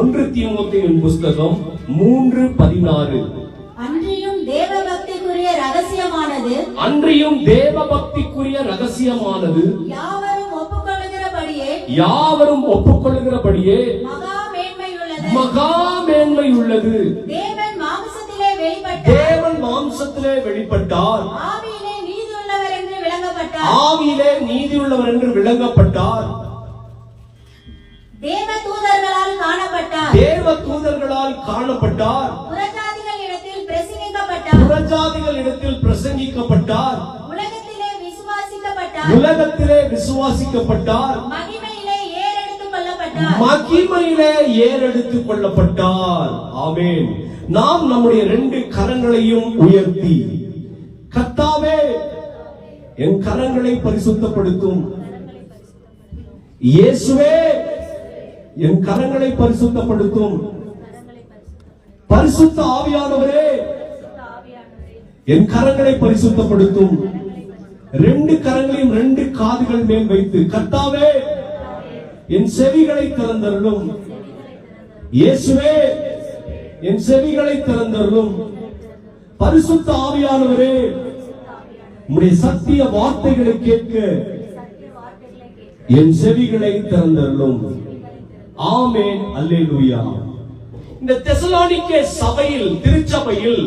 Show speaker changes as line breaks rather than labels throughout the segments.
1 தீமோத்தேயுவின் புஸ்தகம் 3:16.
அன்றியும் தேவபக்திக்குரிய ரகசியமானது
யாவரும் ஒப்புக்கொள்ளுகிறபடியே
மகா மேன்மை உள்ளது.
தேவன் மாம்சத்திலே வெளிப்பட்டார்,
ஆவியிலே நீதியுள்ளவர் என்று விளங்கப்பட்டார். தேவ தூதர்களால் காணப்பட்டார். புறஜாதிகளிடத்தில் பிரசங்கிக்கப்பட்டார். உலகத்திலே விசுவாசிக்கப்பட்டார். மகிமையிலே ஏறெடுத்துக் கொள்ளப்பட்டார். ஆமென். நாம் நம்முடைய 2 கரங்களையும் உயர்த்தி, கர்த்தாவே என் கரங்களை பரிசுத்தப்படுத்தும், இயேசுவே என் கரங்களை பரிசுத்தப்படுத்தும், பரிசுத்த ஆவியானவரே என் கரங்களை பரிசுத்தப்படுத்தும். 2 கரங்களையும் 2 காதுகள் மேல் வைத்து, கர்த்தாவே என் செவிகளை திறந்தருளும், இயேசுவே என் செவிகளை திறந்தருளும், பரிசுத்த ஆவியானவரே உம்முடைய சத்திய வார்த்தைகளை கேட்க என் செவிகளை திறந்தருளும். ஆமென். அல்லேலூயா. இந்த தெசலோனிக்கே சபையில், திருச்சபையில்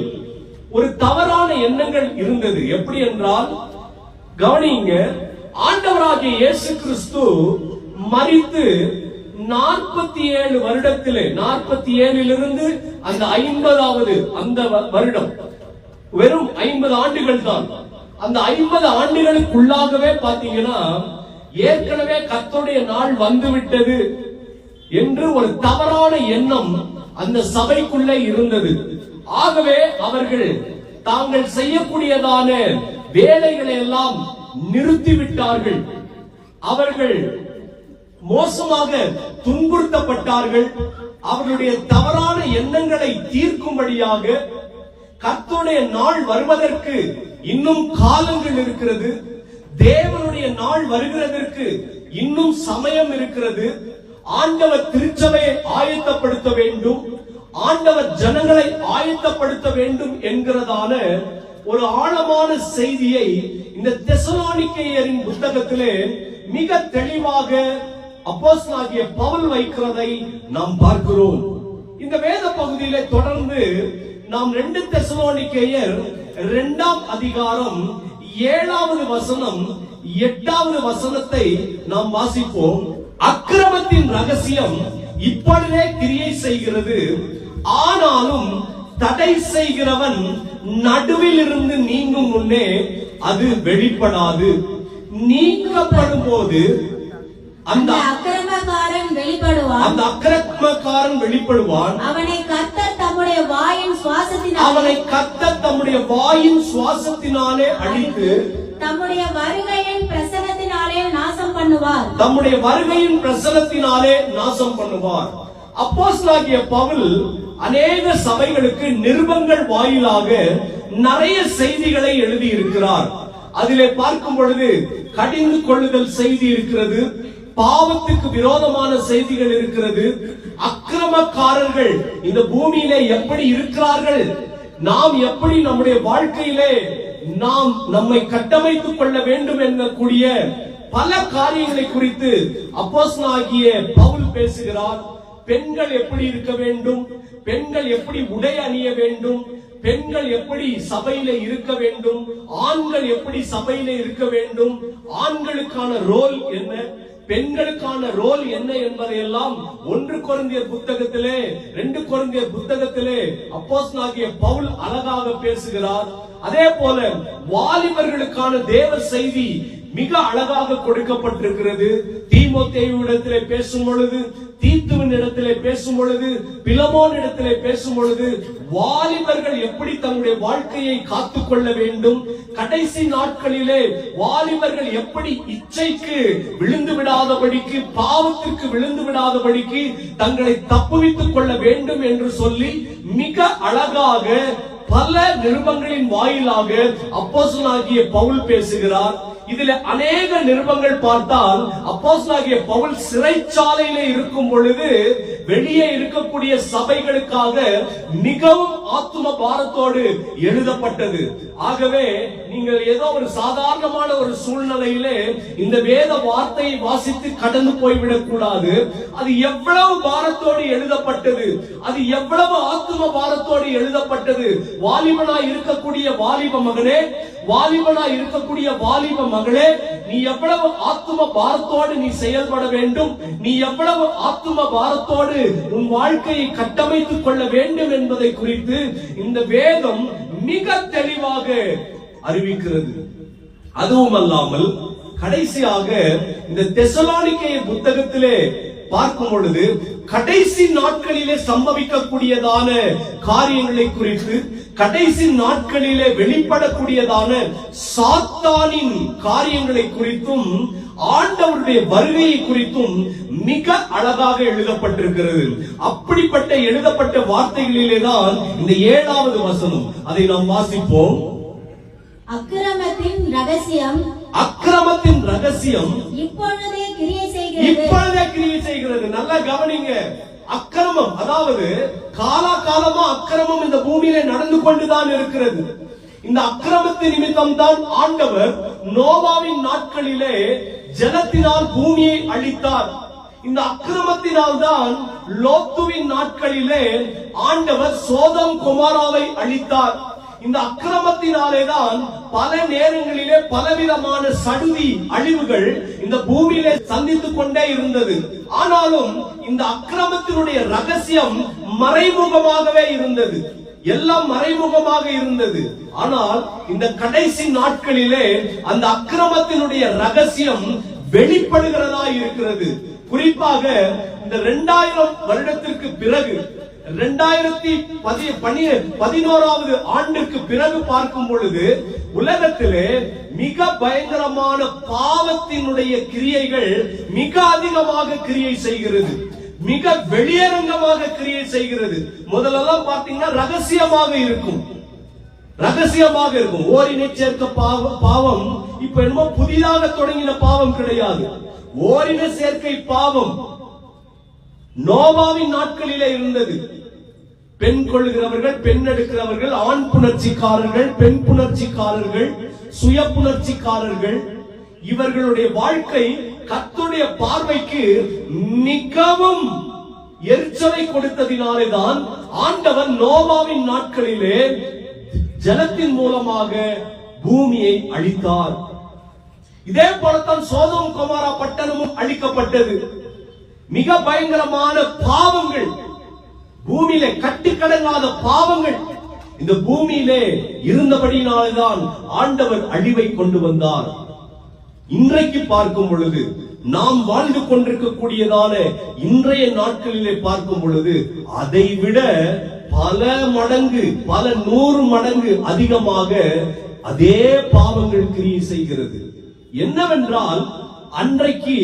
ஒரு தவறான எண்ணங்கள் இருந்தது. எப்படி என்றால், கவனிங்க, ஆண்டவராகிய இயேசு கிறிஸ்து மரித்து 47 வருடத்திலே, 47 அந்த 50வது அந்த வருடம், வெறும் 50 ஆண்டுகள் தான். அந்த 50 ஆண்டுகளுக்குள்ளாகவே பாத்தீங்கன்னா, ஏற்கனவே கர்த்தருடைய நாள் வந்துவிட்டது என்று ஒரு தவறான எண்ணம் அந்த சபைக்குள்ளே இருந்தது. ஆகவே அவர்கள் தாங்கள் செய்யக்கூடியதான வேலைகளை எல்லாம் நிறுத்திவிட்டார்கள். அவர்கள் மோசமாக துன்புறுத்தப்பட்டார்கள். அவர்களுடைய தவறான எண்ணங்களை தீர்க்கும்படியாக கர்த்தருடைய நாள் வருவதற்கு இன்னும் காலங்கள் இருக்கிறது, தேவனுடைய நாள் வருகிறதற்கு இன்னும் சமயம் இருக்கிறது, ஆண்டவர் திருச்சபையை ஆயத்தப்படுத்த வேண்டும், ஆண்டவர் ஜனங்களை ஆயத்தப்படுத்த வேண்டும் என்கிறதான ஒரு ஆழமான செய்தியை இந்த தெசலோனிக்கேயரின் புத்தகத்திலே மிக தெளிவாக அப்போஸ்தலனாகிய பவுல் வைக்கிறதை நாம் பார்க்கிறோம். இந்த வேத பகுதியிலே தொடர்ந்து நாம் 2 தெசலோனிக்கேயர் 2ஆம் அதிகாரம் 7வது வசனம் 8வது வசனத்தை நாம் வாசிப்போம். அக்கிரமத்தின் ரகசியம் இப்பொழுதே கிரியை செய்கிறது, ஆனாலும் தடை செய்கிறவன் நடுவில் இருந்து நீங்கும் முன்னே அது வெளிப்படாது. நீக்கப்படும் போது அந்த அக்கிரமக்காரன் வெளிப்படுவான். அவனை கர்த்தர் தம்முடைய வாயின் சுவாசத்தினாலே அழித்து தம்முடைய வருகையின் பிரசன்னத்தினாலே நாசம் பண்ணுவார். அப்போஸ்தலனாகிய பவுல் அநேக சபைகளுக்கு நிருபங்கள் வாயிலாக நிறைய செய்திகளை எழுதி இருக்கிறார். அதிலே பார்க்கும் பொழுது கடிந்து கொள்ளுதல் செய்தி இருக்கிறது, பாவத்துக்கு விரோதமான செய்திகள் இருக்கிறது, அக்கிரமக்காரர்கள் இந்த பூமியிலே எப்படி இருக்கிறார்கள், நாம் எப்படி நம்முடைய வாழ்க்கையிலே நாம் நம்மை கட்டமைத்துக் கொள்ள வேண்டும் என்கூடிய பல காரியங்களை குறித்து அப்போஸ்தலனாகிய பவுல் பேசுகிறார். பெண்கள் எப்படி இருக்க வேண்டும், பெண்கள் எப்படி உடை அணிய வேண்டும், பெண்கள் எப்படி சபையிலே இருக்க வேண்டும், ஆண்கள் எப்படி சபையிலே இருக்க வேண்டும், ஆண்களுக்கான ரோல் என்ன, பெண்களுக்கான ரோல் என்ன என்பதையெல்லாம் 1 கொரிந்தியர் புத்தகத்திலே 2 கொரிந்தியர் புத்தகத்திலே அப்போஸ்தலனாகிய பவுல் அழகாக பேசுகிறார். அதே போல வாலிபர்களுக்கான தேவ செய்தி மிக அழகாக கொடுக்கப்பட்டிருக்கிறது. தீமோத்தேயுவிடத்திலே பேசும் பொழுது, தீத்துவின் இடத்திலே பேசும் பொழுது, பிலமோன் இடத்திலே பேசும் பொழுது, வாலிபர்கள் எப்படி தங்களுடைய வாழ்க்கையை காத்துக்கொள்ள வேண்டும், கடைசி நாட்களிலே வாலிபர்கள் எப்படி இச்சைக்கு விழுந்து விடாதபடிக்கு, பாவத்திற்கு விழுந்து விடாதபடிக்கு தங்களை தப்புவித்துக் கொள்ள வேண்டும் என்று சொல்லி மிக அழகாக பல நிருபங்களின் வாயிலாக அப்போஸ்தலனாகிய பவுல் பேசுகிறார். இதுல அநேக நிருபங்கள் பார்த்தால் அப்போஸ்தலனாகிய பவுல் சிறைச்சாலையிலே இருக்கும் பொழுது வெளியே இருக்கக்கூடிய சபைகளுக்காக மிகவும் ஆத்தும பாரத்தோடு எழுதப்பட்டது. ஆகவே நீங்கள் ஏதோ ஒரு சாதாரணமான ஒரு சூழ்நிலையிலே இந்த வேத வார்த்தையை வாசித்து கடந்து போய்விடக் கூடாது. அது எவ்வளவு பாரத்தோடு எழுதப்பட்டது, அது எவ்வளவு ஆத்தும பாரத்தோடு எழுதப்பட்டது. வாலிபனாய் இருக்கக்கூடிய வாலிப மகனே, வாலிபனாய் இருக்கக்கூடிய வாலிப மகளே, நீ எவ்வளவு ஆத்தும பாரத்தோடு நீ செயல்பட வேண்டும், நீ எவ்வளவு ஆத்தும பாரத்தோடு உன் வாழ்க்கையை கட்டமைத்துக் கொள்ள வேண்டும் என்பதை குறித்து இந்த வேதம் மிக தெளிவாக அறிவிக்கிறது. அதுவும் அல்லாமல் கடைசியாக இந்த தெசலோனிக்கேய புத்தகத்திலே பார்க்கும் பொழுது கடைசி நாட்களிலே சம்பவிக்கக்கூடியதான காரியங்களை குறித்து, கடைசி நாட்களிலே வெளிப்படக்கூடியதான சாத்தானின் காரியங்களை குறித்தும் ஆண்டவருடைய வருகையை குறித்தும் மிக அழகாக எழுதப்பட்டிருக்கிறது. அப்படிப்பட்ட எழுதப்பட்ட வார்த்தைகளிலே தான் இந்த 7வது வசனம். அதை நாம் வாசிப்போம்.
அக்கிரமத்தின் ரகசியம்,
அக்கிரமத்தின் ரகசியம்
இப்பொழுதே கிரியை செய்கிறது.
இப்பொழுதே கிரியை செய்கிறது. நல்லா கவனிங்க. அக்கிரமம், அதாவது காலகாலமா அக்கிரமம் இந்த பூமியிலே நடந்து கொண்டுதான் இருக்கிறது. இந்த அக்கிரமத்தின் நிமித்தம் தான் ஆண்டவர் நோவாவின் நாட்களிலே ஜலத்தினால் பூமியை அழித்தார். இந்த அக்கிரமத்தினால் தான் லோத்துவின் நாட்களிலே ஆண்டவர் சோதம் கொமோராவை அழித்தார். இந்த அக்கிரமத்தினாலேதான் பல நேரங்களிலே பலவிதமான சடுதி அழிவுகள் இந்த பூமியிலே சந்தித்துக் கொண்டே இருந்தது. ஆனாலும் இந்த அக்கிரமத்தினுடைய ரகசியம் மறைமுகமாகவே இருந்தது. எல்லாம் மறைமுகமாக இருந்தது. ஆனால் இந்த கடைசி நாட்களிலே அந்த அக்கிரமத்தினுடைய ரகசியம் வெளிப்படுகிறதா இருக்கிறது. குறிப்பாக இந்த 2000 வருடத்திற்கு பிறகு, 2011வது ஆண்டுக்கு பிறகு பார்க்கும் பொழுது உலகத்திலே மிக பயங்கரமான பாவத்தினுடைய கிரியைகள் மிக அதிகமாக கிரியை செய்கிறது, மிக வெளியரங்கமாக கிரியை செய்கிறது. முதலெல்லாம் பார்த்தீங்கன்னா ரகசியமாக இருக்கும், ரகசியமாக இருக்கும். ஓரினை சேர்க்க பாவம் இப்ப என்னமோ புதிதாக தொடங்கின பாவம் கிடையாது. ஓரின சேர்க்கை பாவம் நோவாவின் நாட்களிலே இருந்தது. பெண் கொள்கிறவர்கள், பெண் எடுக்கிறவர்கள், ஆண் புணர்ச்சிக்காரர்கள், பெண் புணர்ச்சிக்காரர்கள், சுய புணர்ச்சிக்காரர்கள், இவர்களுடைய வாழ்க்கை கர்த்தருடைய பார்வைக்கு மிகவும் எரிச்சலை கொடுத்ததினாலேதான் ஆண்டவர் நோவாவின் நாட்களிலே ஜலத்தின் மூலமாக பூமியை அழித்தார். இதே போலத்தான் சோதோம் கொமோரா பட்டணமும் அழிக்கப்பட்டது. மிக பயங்கரமான பாவங்கள், பூமியிலே கட்டுக்கடங்காத பாவங்கள் இந்த பூமியிலே இருந்தபடியினால்தான் ஆண்டவர் அழிவை கொண்டு வந்தார். இன்றைக்கு பார்க்கும் பொழுது, நாம் வாழ்ந்து கொண்டிருக்கக்கூடியதான இன்றைய நாட்களிலே பார்க்கும் பொழுது அதைவிட பல மடங்கு, பல 100 மடங்கு அதிகமாக அதே பாவங்கள் கிரியை செய்கிறது. என்னவென்றால், அன்றைக்கு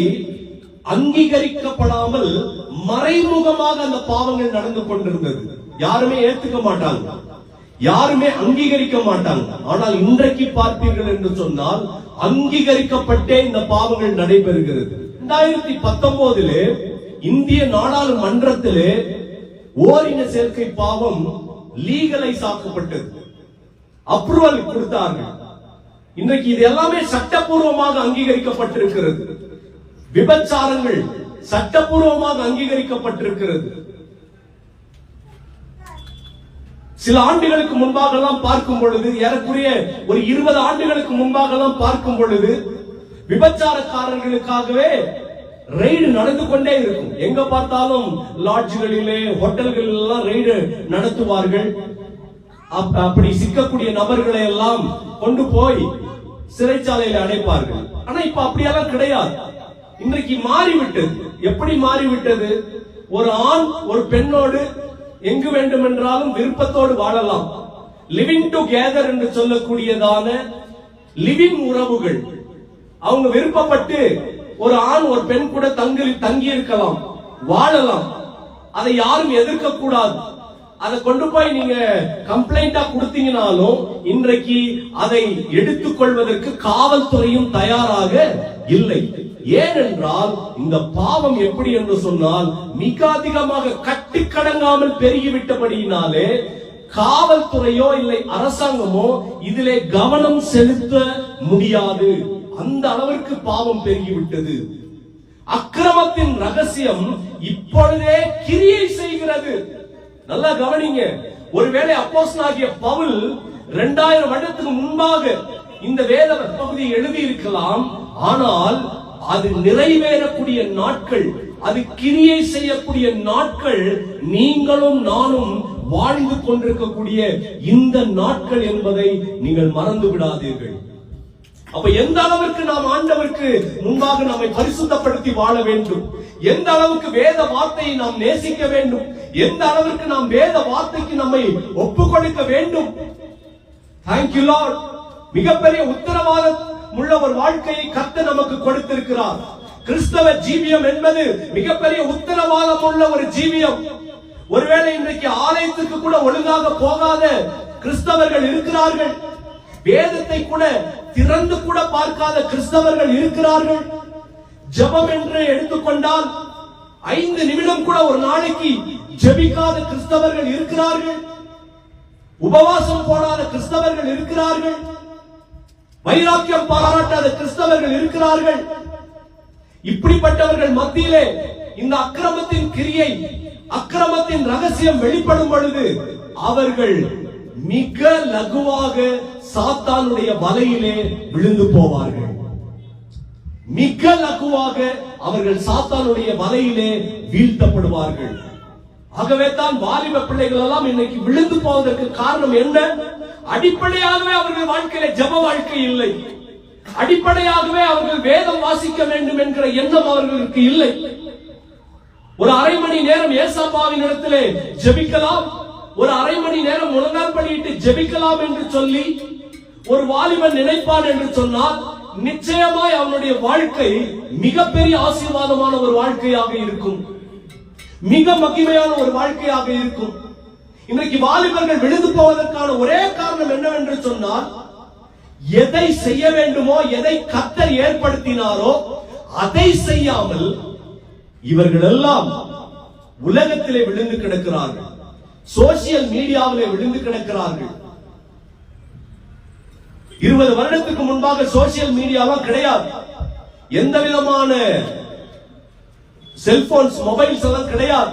அங்கீகரிக்கப்படாமல் மறைமுகமாக அந்த பாவங்கள் நடந்து கொண்டிருந்தது. யாருமே ஏத்துக்க மாட்டாங்க, யாருமே அங்கீகரிக்க மாட்டாங்க. ஆனால் இன்றைக்கு பார்ப்பீர்கள் என்று சொன்னால் அங்கீகரிக்கப்பட்டே இந்த பாவங்கள் நடைபெறுகிறது. 2019 இந்திய நாடாளுமன்றத்திலே ஓரின சேர்க்கை பாவம் லீகலைஸ் ஆக்கப்பட்டது, அப்ரூவல் கொடுத்தார்கள். இன்றைக்கு இது எல்லாமே சட்டப்பூர்வமாக அங்கீகரிக்கப்பட்டிருக்கிறது. விபச்சாரங்கள் சட்டப்பூர்வமாக அங்கீகரிக்கப்பட்டிருக்கிறது. சில ஆண்டுகளுக்கு முன்பாக எல்லாம் பார்க்கும் பொழுது, ஏறக்குறைய ஒரு 20 ஆண்டுகளுக்கு முன்பாக எல்லாம் பார்க்கும் பொழுது விபச்சாரக்காரர்களுக்காகவே ரெய்டு நடந்து கொண்டே இருக்கும். எங்க பார்த்தாலும் லாட்ஜ்களிலே, ஹோட்டல்களில் எல்லாம் ரெய்டு நடத்துவார்கள். அப்படி சிக்கக்கூடிய நபர்களை எல்லாம் கொண்டு போய் சிறைச்சாலையில் அடைப்பார்கள். ஆனா இப்ப அப்படியெல்லாம் கிடையாது. இன்றைக்கு மாறிவிட்டது. எப்படி மாறிவிட்டது? ஒரு ஆண் ஒரு பெண்ணோடு எங்கு வேண்டுமென்றாலும் விருப்பத்தோடு வாழலாம். லிவிங் டுகெதர் என்று சொல்லக்கூடியதான லிவிங் உறவுகள். அவங்க விருப்பப்பட்டு ஒரு ஆண் ஒரு பெண் கூட தங்கி இருக்கலாம், வாழலாம். அதை யாரும் எதிர்க்க கூடாது. அதை கொண்டு போய் நீங்க கம்ப்ளைண்டா கொடுத்தீங்கனாலும் இன்றைக்கு அதை எடுத்துக்கொள்வதற்கு காவல்துறையும் தயாராக இல்லை. ஏனென்றால் இந்த பாவம் எப்படி என்று சொன்னால் மிக அதிகமாக கட்டுக்கடங்காமல் பெருகிவிட்டபடியினாலே காவல்துறையோ இல்லை அரசாங்கமோ இதிலே கவனம் செலுத்த முடியாது. அந்த அளவிற்கு பாவம் பெருகிவிட்டது. அக்கிரமத்தின் ரகசியம் இப்பொழுதே கிரியை செய்கிறது. நல்லா கவனிங்க. ஒருவேளை அப்போஸ்தலனாகிய பவுல் 2000 வருடத்துக்கு முன்பாக இந்த வேத பகுதியை எழுதி இருக்கலாம். ஆனால் அது நிறைவேறக்கூடிய நாட்கள், அது கிரியை செய்யக்கூடிய நாட்கள் நீங்களும் நானும் வாழ்ந்து கொண்டிருக்கக்கூடிய இந்த நாட்கள் என்பதை நீங்கள் மறந்து விடாதீர்கள். அப்ப எந்த அளவுக்கு நாம் ஆண்டவருக்கு முன்பாக நம்மை பரிசுத்தப்படுத்தி வாழ வேண்டும், எந்த அளவுக்கு வேத வார்த்தையை நாம் நேசிக்க வேண்டும், எந்த அளவுக்கு நாம் வேத வார்த்தைக்கு நம்மை ஒப்புக் கொடுக்க வேண்டும். Thank you Lord. மிகப்பெரிய உத்தரவாதம் உள்ள ஒரு வாழ்க்கையை கர்த்தர் நமக்கு கொடுத்திருக்கிறார். கிறிஸ்தவ ஜீவியம் என்பது மிகப்பெரிய உத்தரவாதம் உள்ள ஒரு ஜீவியம். ஒருவேளை இன்றைக்கு ஆலயத்துக்கு கூட ஒழுங்காக போகாத கிறிஸ்தவர்கள் இருக்கிறார்கள். வேதத்தை கூட திறந்து கூட பார்க்காத கிறிஸ்தவர்கள் இருக்கிறார்கள். ஜெபம் என்று எடுத்துக்கொண்டால் 5 நிமிடம் கூட ஒரு நாளைக்கு ஜெபிக்காத கிறிஸ்தவர்கள் இருக்கிறார்கள். உபவாசம் போடாத கிறிஸ்தவர்கள் இருக்கிறார்கள். வைராக்கியம் பாராட்டாத கிறிஸ்தவர்கள் இருக்கிறார்கள். இப்படிப்பட்டவர்கள் மத்தியிலே இந்த அக்கிரமத்தின் கிரியை, அக்கிரமத்தின் ரகசியம் வெளிப்படும் பொழுது அவர்கள் மிக லகுவாக சாத்தானுடைய வலையிலே விழுந்து போவார்கள். மிக லகுவாக அவர்கள் சாத்தானுடைய வலையிலே வீழ்த்தப்படுவார்கள். ஆகவே தான் வாலிப பிள்ளைகள் எல்லாம் இன்னைக்கு விழுந்து போவதற்கு காரணம் என்ன? அடிப்படையாகவே அவர்கள் வாழ்க்கையில ஜெப வாழ்க்கை இல்லை. அடிப்படையாகவே அவர்கள் வேதம் வாசிக்க வேண்டும் என்கிற எண்ணம் அவர்களுக்கு இல்லை. ஒரு அரை மணி நேரம் ஏசாப்பாவின் இடத்திலே ஜெபிக்கலாம், ஒரு அரை மணி நேரம் முழங்கால் படியிட்டு ஜெபிக்கலாம் என்று சொல்லி ஒரு வாலிபன் நினைப்பான் என்று சொன்னால் நிச்சயமாய் அவனுடைய வாழ்க்கை மிகப்பெரிய ஆசீர்வாதமான ஒரு வாழ்க்கையாக இருக்கும், மிக மகிமையான ஒரு வாழ்க்கையாக இருக்கும். இன்றைக்கு வாலிபர்கள் விழுந்து போவதற்கான ஒரே காரணம் என்னவென்று சொன்னால், எதை செய்ய வேண்டுமோ, எதை கர்த்தர் ஏற்படுத்தினாரோ அதை செய்யாமல் இவர்கள் எல்லாம் உலகத்திலே விழுந்து கிடக்கிறார்கள், சோசியல் மீடியாவிலே விழுந்து கிடக்கிறார்கள். 20 வருடத்துக்கு முன்பாக சோசியல் மீடியாவெல்லாம் கிடையாது. எந்த விதமான செல்போன்ஸ், மொபைல்ஸ் எல்லாம் கிடையாது.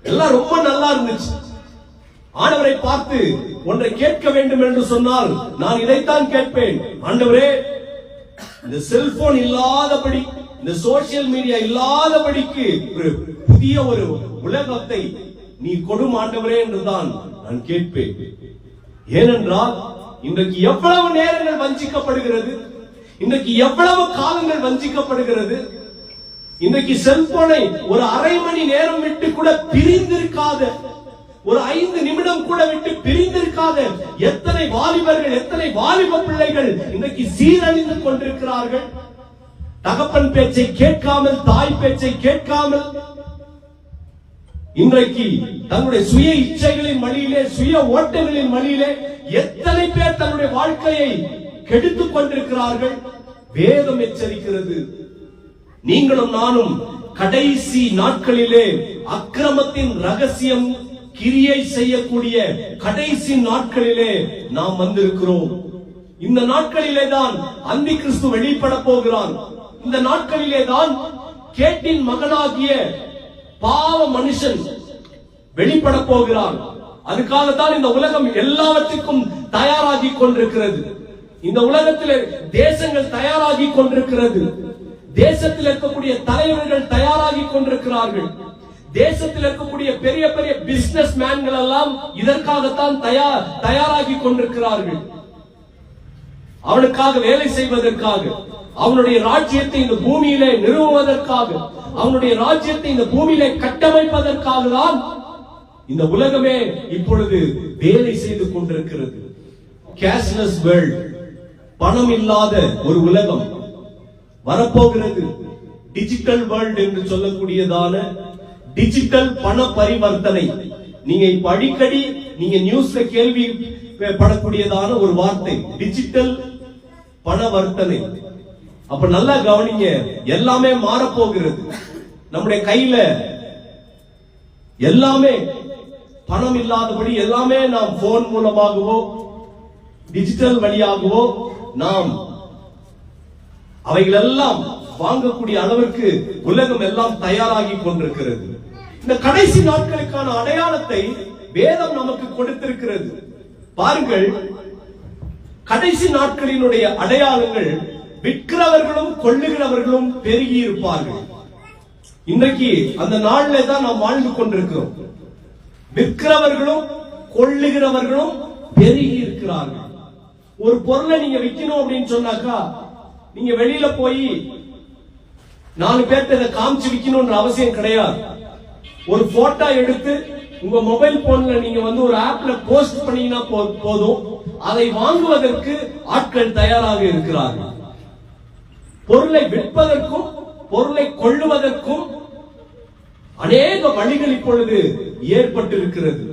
எல்லாம் ரொம்ப நல்லா இருந்துச்சு. ஆண்டவரை பார்த்து ஒன்றை கேட்க வேண்டும் என்று சொன்னால் நான் இதைத்தான் கேட்பேன். ஆண்டவரே, இந்த செல்போன் இல்லாதபடி, இந்த சோசியல் மீடியா இல்லாதபடிக்கு ஒரு புதிய ஒரு உலகத்தை நீ கொடும் ஆண்டவரே என்றுதான் நான் கேட்பேன். ஏனென்றால் இன்றைக்கு எவ்வளவு நேரங்கள் வஞ்சிக்கப்படுகிறது, இன்றைக்கு எவ்வளவு காலங்கள் வஞ்சிக்கப்படுகிறது. இன்றைக்கு செல்போனை ஒரு அரை மணி நேரம் விட்டு கூட பிரிந்திருக்காத, ஒரு 5 நிமிடம் கூட விட்டு பிரிந்திருக்காத எத்தனை வாலிபர்கள், எத்தனை வாலிப பிள்ளைகள் இன்றைக்கு சீரழிந்து கொண்டிருக்கிறார்கள். தகப்பன் பேச்சை கேட்காமல், தாய் பேச்சை கேட்காமல் இன்றைக்கு தன்னுடைய சுய இச்சைகளின் வழியிலே, சுய ஓட்டங்களின் வழியிலே எத்தனை பேர் தன்னுடைய வாழ்க்கையை கெடுத்துக் கொண்டிருக்கிறார்கள். வேதம் எச்சரிக்கிறது, நீங்களும் நானும் கடைசி நாட்களிலே அக்கிரமத்தின் ரகசியம் கிரியை செய்யக்கூடிய கடைசி நாட்களிலே நாம் வந்திருக்கிறோம். இந்த நாட்களிலே தான் அந்தி கிறிஸ்து வெளிப்பட போகிறான். இந்த நாட்களிலே தான் கேட்டின் மகனாகிய பாவ மனுஷன் வெளிப்பட போகிறான். அதுக்காகத்தான் இந்த உலகம் எல்லாவற்றுக்கும் தயாராகி கொண்டிருக்கிறது. இந்த உலகத்திலே தேசங்கள் தயாராகி கொண்டிருக்கிறது. தேசத்தில் இருக்கக்கூடிய தலைவர்கள் தயாராகி கொண்டிருக்கிறார்கள். தேசத்தில் இருக்கக்கூடிய பெரிய பெரிய பிசினஸ் மேன்கள் எல்லாம் இதற்காகத்தான் தயாராகி கொண்டிருக்கிறார்கள். அவனுக்காக வேலை செய்வதற்காக, அவனுடைய ராஜ்யத்தை இந்த பூமியிலே நிறுவுவதற்காக, அவனுடைய ராஜ்யத்தை இந்த பூமியிலே கட்டமைப்பதற்காக தான் இந்த உலகமே இப்பொழுது வேலை செய்து கொண்டிருக்கிறது. கேஷ்லெஸ் வேர்ல்ட், பணம் இல்லாத ஒரு உலகம் வரப்போகிறது. டிஜிட்டல் வேர்ல்ட் என்று சொல்லக்கூடியதான டிஜிட்டல் பண பரிவர்த்தனை, நீங்க இப்ப அடிக்கடி நீங்க நியூஸ்ல கேள்வி படக்கூடியதான ஒரு வார்த்தை டிஜிட்டல் பணவர்த்தனை. அப்ப நல்லா கவனிங்க, எல்லாமே மாறப்போகிறது. நம்முடைய கையில எல்லாமே பணம் இல்லாதபடி எல்லாமே நாம் போன் மூலமாகவோ டிஜிட்டல் வழியாகவோ நாம் அவைகள் எல்லாம் வாங்கக்கூடிய அளவிற்கு உலகம் எல்லாம் தயாராகி கொண்டிருக்கிறது. இந்த கடைசி நாட்களுக்கான அடையாளத்தை வேதம் நமக்கு கொடுத்திருக்கிறது. பாருங்கள், கடைசி நாட்களினுடைய அடையாளங்கள் விற்கிறவர்களும் கொள்ளுகிறவர்களும் பெருகி இருப்பார்கள். இன்றைக்கு அந்த நாளிலே தான் நாம் வாழ்ந்து கொண்டிருக்கிறோம். விற்கிறவர்களும் கொள்ளுகிறவர்களும் பெருகி இருக்கிறார்கள். ஒரு பொருளை நீங்க விற்கணும் அப்படின்னு சொன்னாக்கா நீங்க வெளியில போய் 4 பேர்ட்ட இதை காமிச்சு விற்கணும்ன்ற அவசியம் கிடையாது. ஒரு போட்டோ எடுத்து உங்க மொபைல் போன்ல நீங்க ஒரு ஆப்ல போஸ்ட் பண்ணீங்கன்னா போதும், அதை வாங்குவதற்கு ஆட்கள் தயாராக இருக்கிறார்கள். பொருளை விற்பதற்கும் பொருளை கொள்ளுவதற்கும் அநேக வழிகள் இப்பொழுது ஏற்பட்டிருக்கிறது.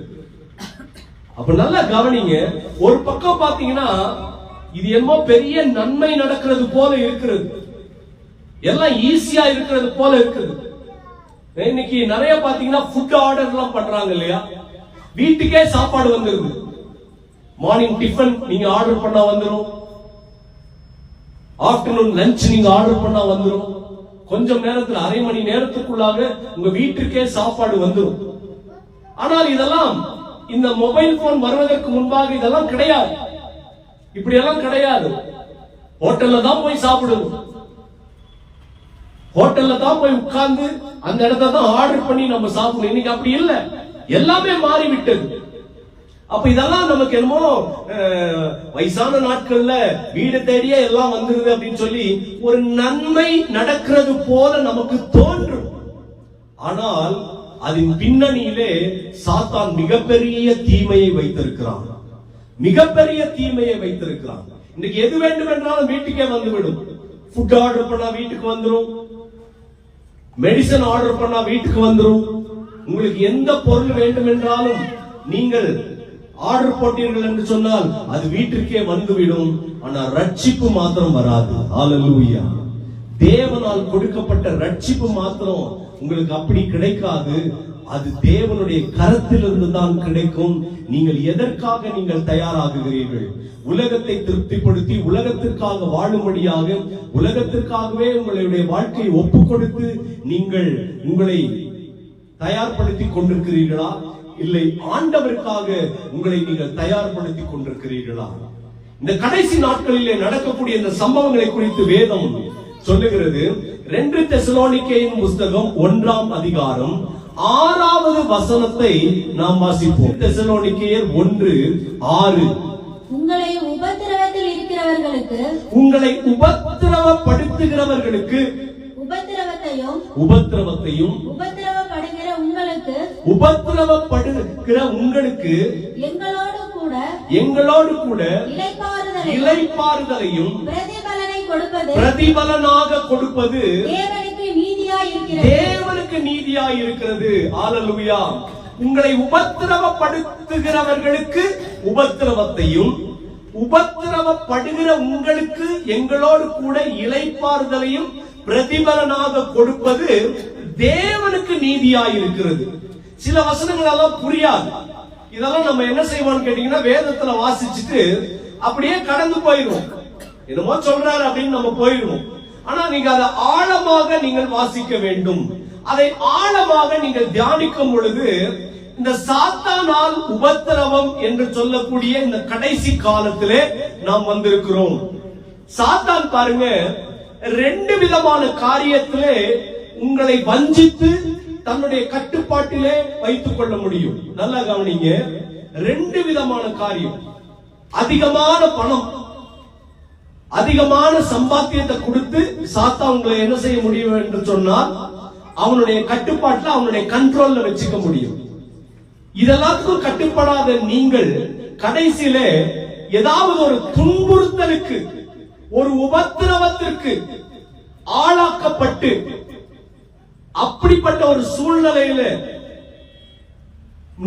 அப்ப நல்லா கவனிங்க, ஒரு பக்கம் பாத்தீங்கன்னா இது என்னமோ பெரிய நன்மை நடக்கிறது போல இருக்கிறது, எல்லாம் ஈஸியா இருக்கிறது போல இருக்குது. இன்னைக்கு நிறைய பாத்தீங்கன்னா ஃபுட் ஆர்டர் எல்லாம் பண்றாங்க இல்லையா, வீட்டுக்கே சாப்பாடு வந்துருது. மார்னிங் டிஃபன் நீங்க ஆர்டர் பண்ணா வந்துரும், ஆஃப்டர்நூன் லஞ்ச் நீங்க ஆர்டர் பண்ணா வந்துரும், கொஞ்சம் நேரத்தில் அரை மணி நேரத்துக்குள்ளாக உங்க வீட்டுக்கே சாப்பாடு வந்துரும். ஆனால் இதெல்லாம் இந்த மொபைல் போன் வருவதற்கு முன்பாக இதெல்லாம் கிடையாது, இப்படி எல்லாம் கிடையாது. ஹோட்டல்ல தான் போய் சாப்பிடுவோம், ஹோட்டல்ல தான் போய் உட்கார்ந்து அந்த இடத்த தான் ஆர்டர் பண்ணி நம்ம சாப்பிடணும். இன்னைக்கு அப்படி இல்ல, எல்லாமே மாறிவிட்டது. அப்ப இதெல்லாம் நமக்கு என்னமோ வயசான நாட்கள்ல வீடு தேடியே எல்லாம் வந்துருது அப்படின்னு சொல்லி ஒரு நன்மை நடக்கிறது போல நமக்கு தோன்றும். ஆனால் அதன் பின்னணியிலே சாத்தான் மிகப்பெரிய தீமையை வைத்திருக்கிறான், மிகப்பெரிய தீமையை வைத்திருக்கிறான். இன்னைக்கு எது வேண்டும் என்றாலும் வீட்டுக்கே வந்துவிடும். ஃபுட் ஆர்டர் பண்ணா வீட்டுக்கு வந்துடும், மெடிசன் ஆர்டர் பண்ணா வீட்டுக்கு வந்துடும். உங்களுக்கு எந்த பொருள் வேண்டும் என்றாலும் நீங்கள் ஆர்டர் போட்டீர்கள் என்று சொன்னால் அது வீட்டிற்கே வந்துவிடும். ஆனா ரட்சிப்பு மாத்திரம் வராது. ஹல்லேலூயா. தேவனால் கொடுக்கப்பட்ட ரட்சிப்பு மாத்திரம் உங்களுக்கு அப்படி கிடைக்காது. அது தேவனுடைய கரத்திலிருந்து தான் கிடைக்கும். நீங்கள் எதற்காக நீங்கள் தயாராகுகிறீர்கள்? உலகத்தை திருப்திப்படுத்தி உலகத்திற்காக வாழும்படியாக உலகத்திற்காகவே உங்களுடைய வாழ்க்கையை ஒப்பு கொடுத்து நீங்கள் உங்களை தயார்படுத்தி கொண்டிருக்கிறீர்களா, இல்லை ஆண்டவருக்காக உங்களை நீங்கள் தயார்படுத்தி கொண்டிருக்கிறீர்களா? இந்த கடைசி நாட்களிலே நடக்கக்கூடிய இந்த சம்பவங்களை குறித்து வேதம் சொல்லுகிறது. 2 தெசலோனிக்கேயின் புஸ்தகம் 1ஆம் அதிகாரம் 6வது வசனத்தை நாம் வாசிப்போம். தெசலோனிக்கேயர் 1:6.
உங்களை உபத்திரவத்தில் இருக்கிறவர்களுக்கு,
உங்களை உபத்திரவப்படுத்துகிறவர்களுக்கு,
உபத்திரவத்தையும் உபத்திரவப்படுகிற உங்களுக்கு,
உபத்திரவப்படுகிற உங்களுக்கு எங்களோடு கூட இளைப்பாறுதலையும் பிரதிபலனாக கொடுப்பது தேவனுக்கு நீதியாய் இருக்கிறது. ஹல்லேலூயா. உங்களை உபத்திரவப்படுத்துகிறவர்களுக்கு உபத்திரவத்தையும் உபத்திரவப்படுகிற உங்களுக்கு எங்களோடு கூட இளைப்பாறுதலையும் பிரதிபலனாக கொடுப்பது தேவனுக்கு நீதியாய் இருக்கிறது. சில வசனங்கள் எல்லாம் புரியாது. இதெல்லாம் நம்ம என்ன செய்வோம்னு கேட்டீங்கன்னா, வேதத்துல வாசிச்சுட்டு அப்படியே கடந்து போயிடுவோம். என்னமோ சொல்றாரு அப்படின்னு நம்ம போயிடுவோம். ஆனா நீங்க அதை ஆழமாக நீங்கள் வாசிக்க வேண்டும். அதை ஆழமாக நீங்கள் தியானிக்கும் பொழுது இந்த சாத்தானால் உபத்திரவம் என்று சொல்லக்கூடிய இந்த கடைசி காலத்திலே நாம் வந்திருக்கிறோம். சாத்தான் பாருங்க 2 விதமான காரியத்திலே உங்களை வஞ்சித்து தன்னுடைய கட்டுப்பாட்டிலே வைத்துக் கொள்ள முடியும். நல்லா கவனிங்க, 2 விதமான காரியம். அதிகமான பணம், அதிகமான சம்பாத்தியத்தை கொடுத்து சாத்தான் உங்களை என்ன செய்ய முடியும் என்று சொன்னால் அவனுடைய கட்டுப்பாட்டில் அவனுடைய கண்ட்ரோல்ல வச்சுக்க முடியும். இதெல்லாத்துக்கும் கட்டுப்படாத நீங்கள் கடைசியிலே ஏதாவது ஒரு துன்புறுத்தலுக்கு, ஒரு உபத்திரவத்திற்கு ஆளாக்கப்பட்டு அப்படிப்பட்ட ஒரு சூழ்நிலையில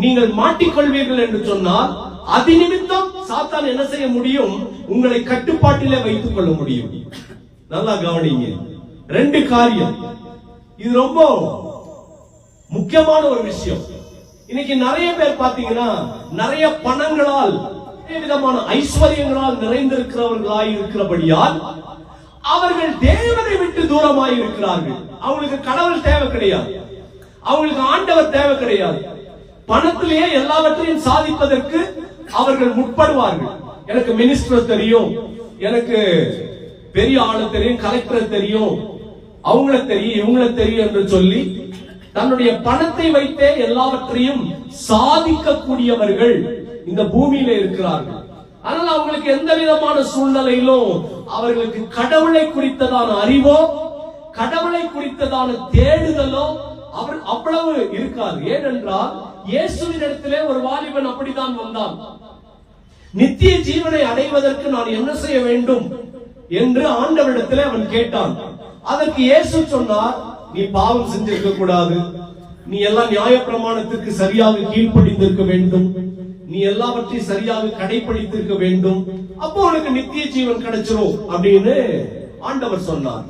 நீங்கள் மாட்டிக்கொள்வீர்கள் என்று சொன்னால் அது நிமித்தம் சாத்தான் என்ன செய்ய முடியும்? உங்களை கட்டுப்பாட்டிலே வைத்துக் கொள்ள முடியும். நல்லா கவனிங்க, ரெண்டு காரியம். இது ரொம்ப முக்கியமான ஒரு விஷயம். இன்னைக்கு நிறைய பேர் பாத்தீங்கன்னா நிறைய பணங்களால் விதமான ஐஸ்வர்யங்களால் நிறைந்திருக்கிறவர்களாய் இருக்கிறபடியால் அவர்கள் தேவனை விட்டு தூரமாய் இருக்கிறார்கள். அவங்களுக்கு கடவுள் தேவை கிடையாது, அவங்களுக்கு ஆண்டவர் தேவை கிடையாது. பணத்திலேயே எல்லாவற்றையும் சாதிப்பதற்கு அவர்கள் முற்படுவார்கள். எனக்கு மினிஸ்டர் தெரியும், எனக்கு பெரிய ஆளு தெரியும், கலெக்டர் தெரியும், அவங்கள தெரியும், இவங்கள தெரியும் என்று சொல்லி தன்னுடைய பணத்தை வைத்தே எல்லாவற்றையும் சாதிக்கக்கூடியவர்கள் இந்த பூமியில இருக்கிறார்கள். ஆனால் அவங்களுக்கு எந்த விதமான சூழ்நிலையிலும் அவர்களுக்கு கடவுளை குறித்ததான அறிவோ கடவுளை குறித்ததான தேடுதலோ அவர் அவ்வளவு இருக்காது. ஏனென்றால் இயேசுவின் இடத்திலே ஒரு வாலிபன் அப்படித்தான் வந்தான். நித்திய ஜீவனை அடைவதற்கு நான் என்ன செய்ய வேண்டும் என்று ஆண்டவரிடத்திலே அவன் கேட்டான். அதற்கு இயேசு சொன்னார், நீ பாவம் செஞ்சிருக்க கூடாது, நீ எல்லாம் நியாயப்பிரமாணத்திற்கு சரியாக கீழ்ப்படிந்திருக்க வேண்டும், நீ எல்லாவற்றையும் சரியாக கடைபிடித்திருக்க வேண்டும், அப்போ உனக்கு நித்திய ஜீவன் கிடைச்சிரும் அப்படின்னு ஆண்டவர் சொன்னார்.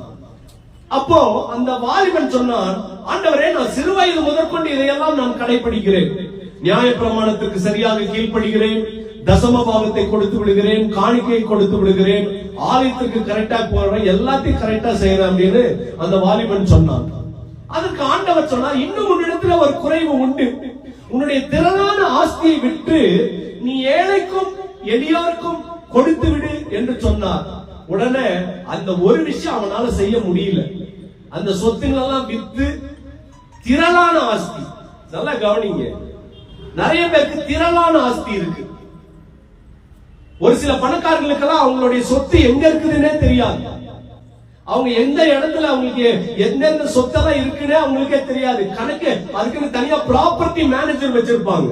அப்போ அந்த வாலிபன் சொன்னான், ஆண்டவரே நான் சிறுவயது முதற்கொண்டு இதையெல்லாம் நான் கடைபிடிக்கிறேன், நியாயப்பிரமாணத்திற்கு சரியாக கீழ்ப்படுகிறேன், தசம பாகத்தை கொடுத்து விடுகிறேன், காணிக்கையை கொடுத்து விடுகிறேன், ஆலயத்துக்கு கரெக்டா போறேன், எல்லாத்தையும் கரெக்டா செய்யறேன் அப்படின்னு அந்த வாலிபன் சொன்னான். அதுக்கு ஆண்டவர் சொன்னார், இன்னும் உன்னிடத்துல ஒரு குறைவு உண்டு, உன்னுடைய திரளான ஆஸ்தியை விட்டு நீ ஏழைக்கும் எளியோருக்கும் கொடுத்து விடு என்று சொன்னார். உடனே அந்த ஒரு விஷயம் அவனால செய்ய முடியல. அந்த சொத்துங்களெல்லாம் வித்து திரளான ஆஸ்தி, நல்லா கவனிங்க, நிறைய பேருக்கு திரளான ஆஸ்தி இருக்கு. ஒரு சில பணக்காரர்களுக்கெல்லாம் அவங்களுடைய சொத்து எங்க இருக்குதுன்னே தெரியாது. அவங்க எந்த இடத்துல அவங்களுக்கு எந்தெந்த சொத்தெல்லாம் இருக்குன்னே அவங்களுக்கே தெரியாது. கணக்கு அதுக்குன்னு தனியா ப்ராப்பர்ட்டி மேனேஜர் வச்சிருப்பாங்க.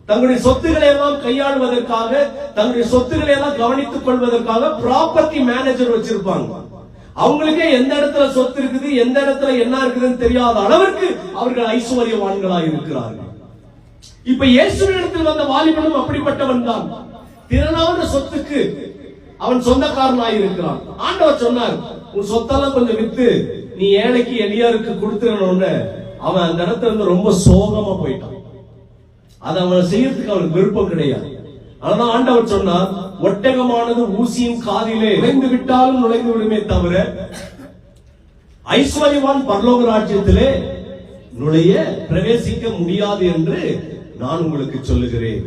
தங்களுடைய சொத்துக்களை எல்லாம் கையாளுவதற்காக, தங்களுடைய சொத்துக்களை எல்லாம் கவனித்துக் கொள்வதற்காக ப்ராப்பர்ட்டி மேனேஜர் வச்சிருப்பாங்க. அவங்களுக்கே எந்த இடத்துல சொத்து இருக்குது, எந்த இடத்துல என்ன இருக்குதுன்னு தெரியாத அளவிற்கு அவர்கள் ஐஸ்வர்யவான்களாக இருக்கிறார்கள். இப்ப இயேசுவின் இடத்தில் வந்த வாலிபனும் அப்படிப்பட்டவன் தான். திரளான சொத்துக்கு அவன் சொந்தக்காரனாய் இருக்கிறான். ஆண்டவர் சொன்னார், உன் சொத்தெல்லாம் கொஞ்சம் வித்து நீ ஏழைக்கு எளியாருக்கு கொடுத்துறன்னு. அவன் அந்த இடத்துல இருந்து ரொம்ப சோகமா போயிட்டான். அதை அவன் செய்யறதுக்கு அவனுக்கு விருப்பம் கிடையாது. ஆனா ஆண்டவர் சொன்னார், ஒட்டகமானது ஊசியின் காதிலே நுழைந்து விட்டாலும் நுழைந்து விடுமே தவிர ஐஸ்வர்யவான் பரலோக ராஜ்யத்திலே நுழைய பிரவேசிக்க முடியாது என்று நான் உங்களுக்கு சொல்லுகிறேன்.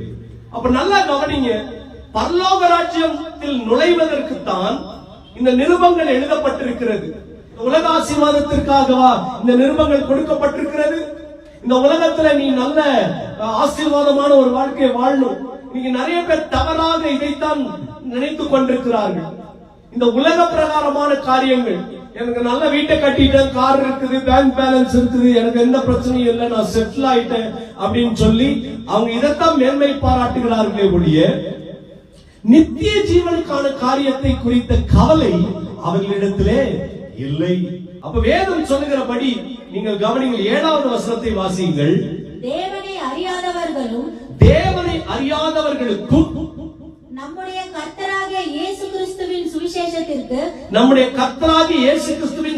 அப்ப நல்லா கவனிங்க, பரலோக ராஜ்யத்தில் நுழைவதற்கு தான் இந்த நிருபங்கள் எழுதப்பட்டிருக்கிறது. உலக ஆசீர்வாதத்திற்காகவா இந்த நிருபங்கள் கொடுக்கப்பட்டிருக்கிறது? இந்த உலகத்துல நீ நல்ல ஆசீர்வாதமான ஒரு வாழ்க்கையை வாழணும். இன்னைக்கு நிறைய பேர் தவறாக இதைத்தான் நினைத்துக் கொண்டிருக்கிறார்கள். இந்த உலக பிரகாரமான காரியங்கள், எனக்கு நல்ல வீட்டை கட்டிட்டேன், கார் இருக்குது, பேங்க் பேலன்ஸ் இருக்குது, எனக்கு எந்த பிரச்சனையும் இல்லை, நான் செட்டில் ஆயிட்டேன் அப்படின்னு சொல்லி அவங்க இதைத்தான் மேன்மை பாராட்டுகிறார்களே ஒழிய நித்திய ஜீவனுக்கான காரியத்தை குறித்த கவலை அவர்களிடத்திலே இல்லை. அப்ப வேதம் சொல்லுகிறபடி நீங்கள் கவனிங்கள், 7வது வசனத்தை வாசியுங்கள்.
தேவனை அறியாதவர்களும்
தேவனை அறியாதவர்களுக்கும்
நம்முடைய கர்த்தராகிய இயேசு கிறிஸ்துவின்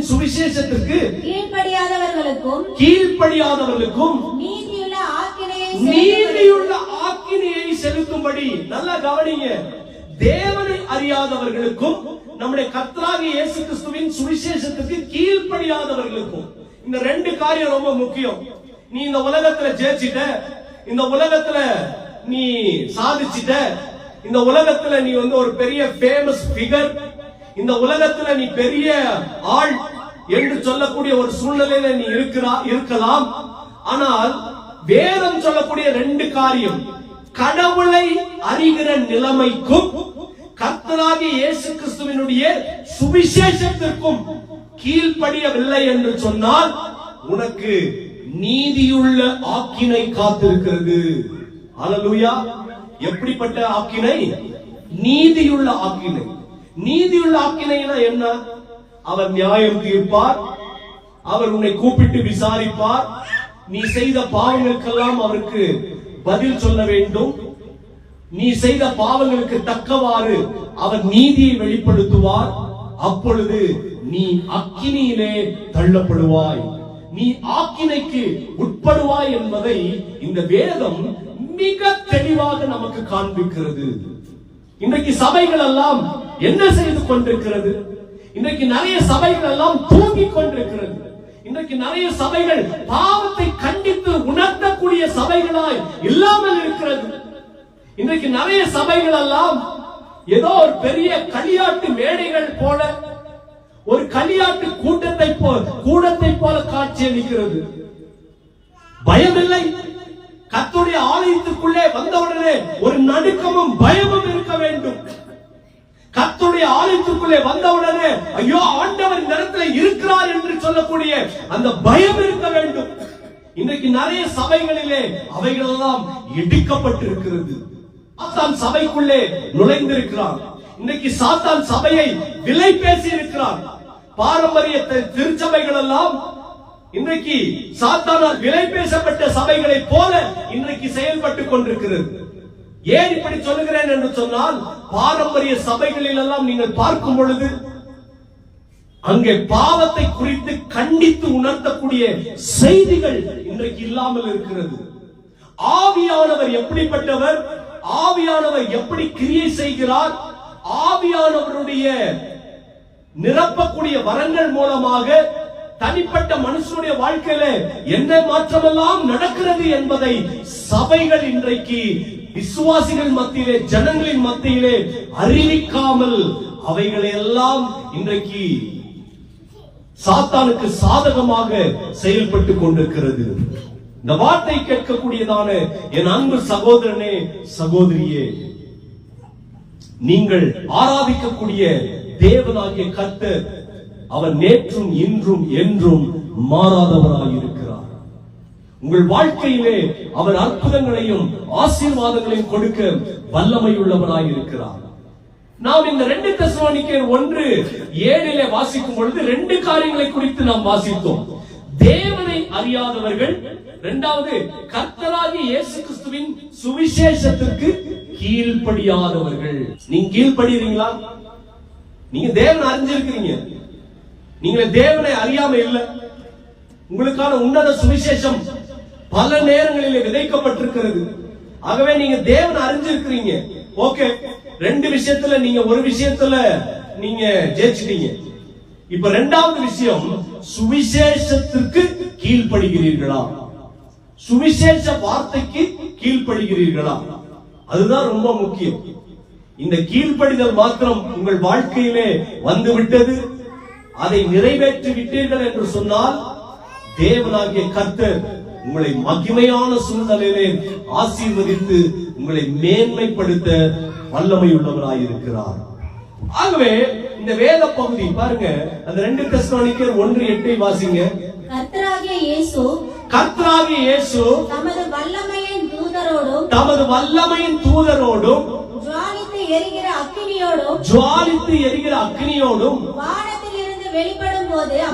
சுவிசேஷத்திற்கு
கீழ்ப்படியாதவர்களுக்கும் நீதியுள்ள ஆக்கினையை செலுத்தும்படி. நல்லா கவனிங்க, தேவனை அறியாதவர்களுக்கும் நம்முடைய கர்த்தராகிய இயேசு கிறிஸ்துவின் சுவிசேஷத்துக்கு கீழ்ப்படியாதவர்களுக்கும். இந்த ரெண்டு காரியம் ரொம்ப முக்கியம். நீ இந்த உலகத்துல ஜெயிச்சிட்ட, இந்த உலகத்துல நீ சாதிச்சிட்ட, இந்த உலகத்துல நீ ஒரு பெரிய ஃபேமஸ் ஃபிகர், இந்த உலகத்துல நீ பெரிய ஆள் என்று சொல்லக்கூடிய ஒரு சூழ்நிலையில நீ இருக்கலாம். ஆனால் வேதம் சொல்லக்கூடிய ரெண்டு காரியம், கடவுளை அறிகிற நிலைமைக்கும் கர்த்தராகிய இயேசு கிறிஸ்துவினுடைய சுவிசேஷத்திற்கும் கீழ்ப்படியவில்லை என்று சொன்னால் உனக்கு நீதியுள்ள ஆக்கினை காத்திருக்கிறது. அல்லேலூயா. எப்படிப்பட்ட ஆக்கினை? நீதியுள்ள ஆக்கினை. நீதியுள்ள ஆக்கினைனா என்ன? அவர் நியாயம் தீர்ப்பார், அவர் உன்னை கூப்பிட்டு விசாரிப்பார், நீ செய்த பாவங்களுக்கெல்லாம் அவருக்கு பதில் சொல்ல வேண்டும். நீ செய்த பாவங்களுக்கு தக்கவாறு அவர் நீதியை வெளிப்படுத்துவார். அப்பொழுது நீ அக்கினியிலே தள்ளப்படுவாய், நீ ஆக்கினைக்கு உட்படுவாய் என்பதை இந்த வேதம் மிக தெளிவாக நமக்கு காண்பிக்கிறது. இன்றைக்கு சபைகள் எல்லாம் என்ன செய்து கொண்டிருக்கிறது? இன்றைக்கு நிறைய சபைகள் எல்லாம் தூங்கிக் கொண்டிருக்கிறது. இன்றைக்கு நிறைய சபைகள் பாவத்தை கண்டித்து உணர்த்தக்கூடிய சபைகளாய் இல்லாமல் இருக்கிறது. இன்றைக்கு நிறைய சபைகள் எல்லாம் ஏதோ ஒரு பெரிய களியாட்டு மேடைகள் போல, ஒரு களியாட்டு கூட்டத்தை போல காட்சியளிக்கிறது. பயமில்லை. கர்த்தருடைய ஆலயத்துக்குள்ளே வந்தவுடனே ஒரு நடுக்கமும் பயமும் இருக்க வேண்டும். கர்த்தருடைய ஆலயத்துக்குள்ளே வந்தவுடனே ஐயோ ஆண்டவர் இந்த இடத்துல இருக்கிறார் என்று சொல்லக்கூடிய அந்த பயம் இருக்க வேண்டும். இன்றைக்கு நிறைய சபைகளிலே அவைகள் எல்லாம் இடிக்கப்பட்டிருக்கிறது. சாத்தான் சபைக்குள்ளே நுழைந்திருக்கிறான். இன்றைக்கு சாத்தான் சபையை விலை பேசி இருக்கிறான். பாரம்பரிய திருச்சபைகள் எல்லாம் இன்றைக்கு சாத்தானால் விலை பேசப்பட்ட சபைகளை போல இன்றைக்கு செயல்பட்டுக் கொண்டிருக்கிறது. ஏன் இப்படி சொல்லுகிறேன் என்று சொன்னால், பாரம்பரிய சபைகளில் எல்லாம் நீங்கள் பார்க்கும் பொழுது அங்கே பாவத்தை குறித்து கண்டித்து உணர்த்தக்கூடிய செய்திகள் இன்றைக்கு இல்லாமல் இருக்கிறது. ஆவியானவர் எப்படிப்பட்டவர், ஆவியானவர் எப்படி கிரியை செய்கிறார், ஆவியானவருடைய நிரப்பக்கூடிய வரங்கள் மூலமாக தனிப்பட்ட மனுஷனுடைய வாழ்க்கையில என்ன மாற்றமெல்லாம் நடக்கிறது என்பதை சபைகள் இன்றைக்கு விசுவாசிகள் மத்தியிலே, ஜனங்களின் மத்தியிலே அறிவிக்காமல் அவைகளை எல்லாம் இன்றைக்கு சாத்தானுக்கு சாதகமாக செயல்பட்டு கொண்டிருக்கிறது. இந்த வார்த்தை கேட்கக்கூடியதான என் அன்பு சகோதரனே, சகோதரியே, நீங்கள் ஆராதிக்கக்கூடிய தேவனாகிய கர்த்தர் அவர் நேற்றும் இன்றும் என்றும் மாறாதவராயிருக்கிறார். உங்கள் வாழ்க்கையிலே அவர் அற்புதங்களையும் ஆசீர்வாதங்களையும் கொடுக்க வல்லமை உள்ளவராயிருக்கிறார். நாம் இந்த 2 தெசலோனிக்கேயர் 1:7 வாசிக்கும் பொழுது 2 காரியங்களை குறித்து நாம் வாசித்தோம். தேவனை அறியாதவர்கள், இரண்டாவது கர்த்தராகிய இயேசு கிறிஸ்துவின் சுவிசேஷத்திற்கு கீழ்ப்படியாதவர்கள். நீங்க கீழ்ப்படிறீங்களா? நீங்க தேவனை அறிஞ்சிருக்கிறீங்க, நீங்க தேவனை அறியாம இல்ல. உங்களுக்கான உன்னத சுவிசேஷம் பல நேரங்களிலே விதைக்கப்பட்டிருக்கிறது. ஆகவே நீங்க தேவனை அறிஞ்சிருக்கிறீங்க. ஓகே, 2 விஷயத்துல நீங்க ஒரு விஷயத்துல நீங்க ஜெயிச்சிட்டீங்க. இப்ப 2வது விஷயம், சுவிசேஷத்திற்கு கீழ்ப்படுகிறீர்களா? சுவிசேஷ வார்த்தைக்கு கீழ்ப்படுகிறீர்களா? அதுதான் ரொம்ப முக்கியம். இந்த கீழ்ப்படிதல் மாத்திரம் உங்கள் வாழ்க்கையிலே வந்துவிட்டது, அதை நிறைவேற்றி விட்டீர்கள் என்று சொன்னால், தேவனாகிய கர்த்தர் உங்களை மகிமையான சூழ்நிலையிலே ஆசீர்வதித்து உங்களை மேன்மைப்படுத்த வல்லமை உள்ளவராயிருக்கிறார். ஆகவே இந்த வேத பகுதி பாருங்க, அந்த 2 தெசலோனிக்கேயர் 1:8 வாசிங்க.
கர்த்தராகிய இயேசு தமது வல்லமையின் தூதரோடும் ஜுவாலித்து எரிகிற அக்கினியோடும்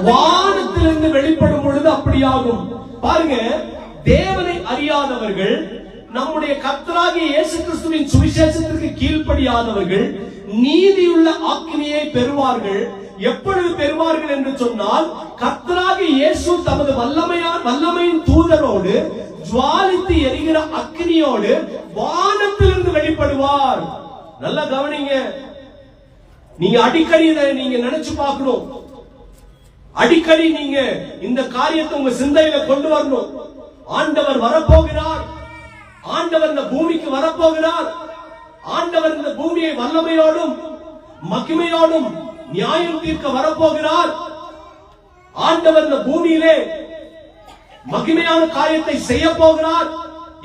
வானத்திலிருந்து வெளிப்படும் பொழுது அப்படியாகும். பாருங்க, தேவனை அறியாதவர்கள், நம்முடைய கர்த்தராகிய இயேசு கிறிஸ்துவின் சுவிசேஷத்திற்கு கீழ்ப்படியாதவர்கள் நீதியுள்ள ஆக்கினியை பெறுவார்கள். எப்பொழுது பெறுவார்கள் என்று சொன்னால், கர்த்தராகிய இயேசு தமது வல்லமையின் தூதரோடு ஜுவாலித்து எரிகிற அக்கினியோடு வானத்திலிருந்து வெளிப்படுவார். நல்லா கவனிங்க. நீங்க அடிக்கடி இதை நீங்க நினைச்சு பார்க்கணும். அடிக்கடி நீங்க இந்த காரியத்தை உங்க சிந்தையில கொண்டு வரணும். ஆண்டவர் வரப்போகிறார், ஆண்டவர் இந்த பூமிக்கு வரப்போகிறார், ஆண்டவர் இந்த பூமியை வல்லமையோடும் மகிமையோடும் நியாயம் தீர்க்க வரப்போகிறார், ஆண்டவர் இந்த பூமியிலே மகிமையான காரியத்தை செய்ய போகிறார்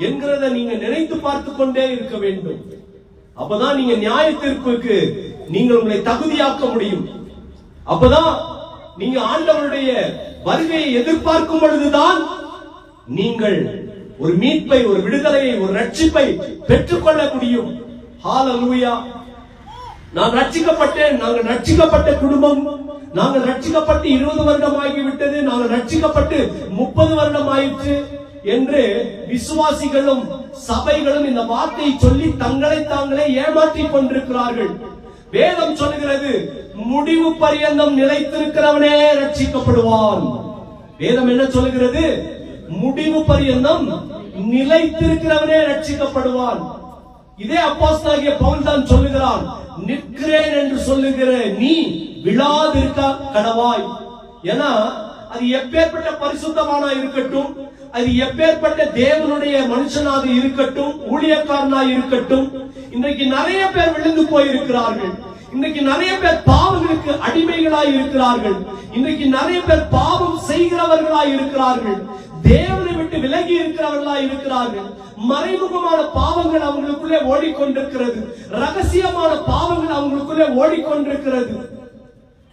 என்கிறத நீங்க நினைத்து பார்த்து கொண்டே இருக்க வேண்டும். அப்பதான் நீங்க நியாய தீர்ப்புக்கு நீங்கள் உங்களை தகுதியாக்க முடியும். அப்பதான் நீங்க ஆண்டவருடைய வருகையை எதிர்பார்க்கும் பொழுதுதான் நீங்கள் ஒரு மீட்பை, ஒரு விடுதலையை, ஒரு ரட்சிப்பை பெற்றுக்கொள்ள முடியும். ஹalleluya. நான் ரட்சிக்கப்பட்டேன், நாங்கள் ரட்சிக்கப்பட்ட குடும்பம், நாங்கள் ரட்சிக்கப்பட்டு 20 வருடம் ஆகிவிட்டது, நாங்கள் ரட்சிக்கப்பட்டு 30 வருடம் ஆயிற்று என்று விசுவாசிகளும் சபைகளும் இந்த வார்த்தையை சொல்லி தங்களை தாங்களே ஏமாற்றிக் கொண்டிருக்கிறார்கள். வேதம் சொல்லுகிறது, முடிவு பரியந்தம் நிலைத்திருக்கிறவனே ரட்சிக்கப்படுவான். வேதம் என்ன சொல்லுகிறது? முடிவு பரியந்தம் நிலைத்திருக்கிறவனே ரட்சிக்கப்படுவான். இதே அப்போஸ்தலனாகிய பவுல் தான் சொல்லுகிறான், நிற்கிறேன் என்று சொல்லுகிற நீ விழாதிருக்க கடவாய். ஏன்னா அது எப்பேற்பட்ட பரிசுத்தமானா இருக்கட்டும், அது எப்பேற்பட்ட தேவனுடைய மனுஷனாக இருக்கட்டும், ஊழியக்காரனாக இருக்கட்டும், இன்றைக்கு நிறைய பேர் விழுந்து போயிருக்கிறார்கள். இன்னைக்கு நிறைய பேர் பாவங்களுக்கு அடிமைகளாய் இருக்கிறார்கள். இன்னைக்கு நிறைய பேர் பாவம் செய்கிறவர்களாய் இருக்கிறார்கள். தேவனை விட்டு விலகி இருக்கிறவர்களாய் இருக்கிறார்கள். மறைமுகமான பாவங்கள் அவங்களுக்குள்ளே ஓடிக்கொண்டிருக்கிறது. ரகசியமான பாவங்கள் அவங்களுக்குள்ளே ஓடிக்கொண்டிருக்கிறது.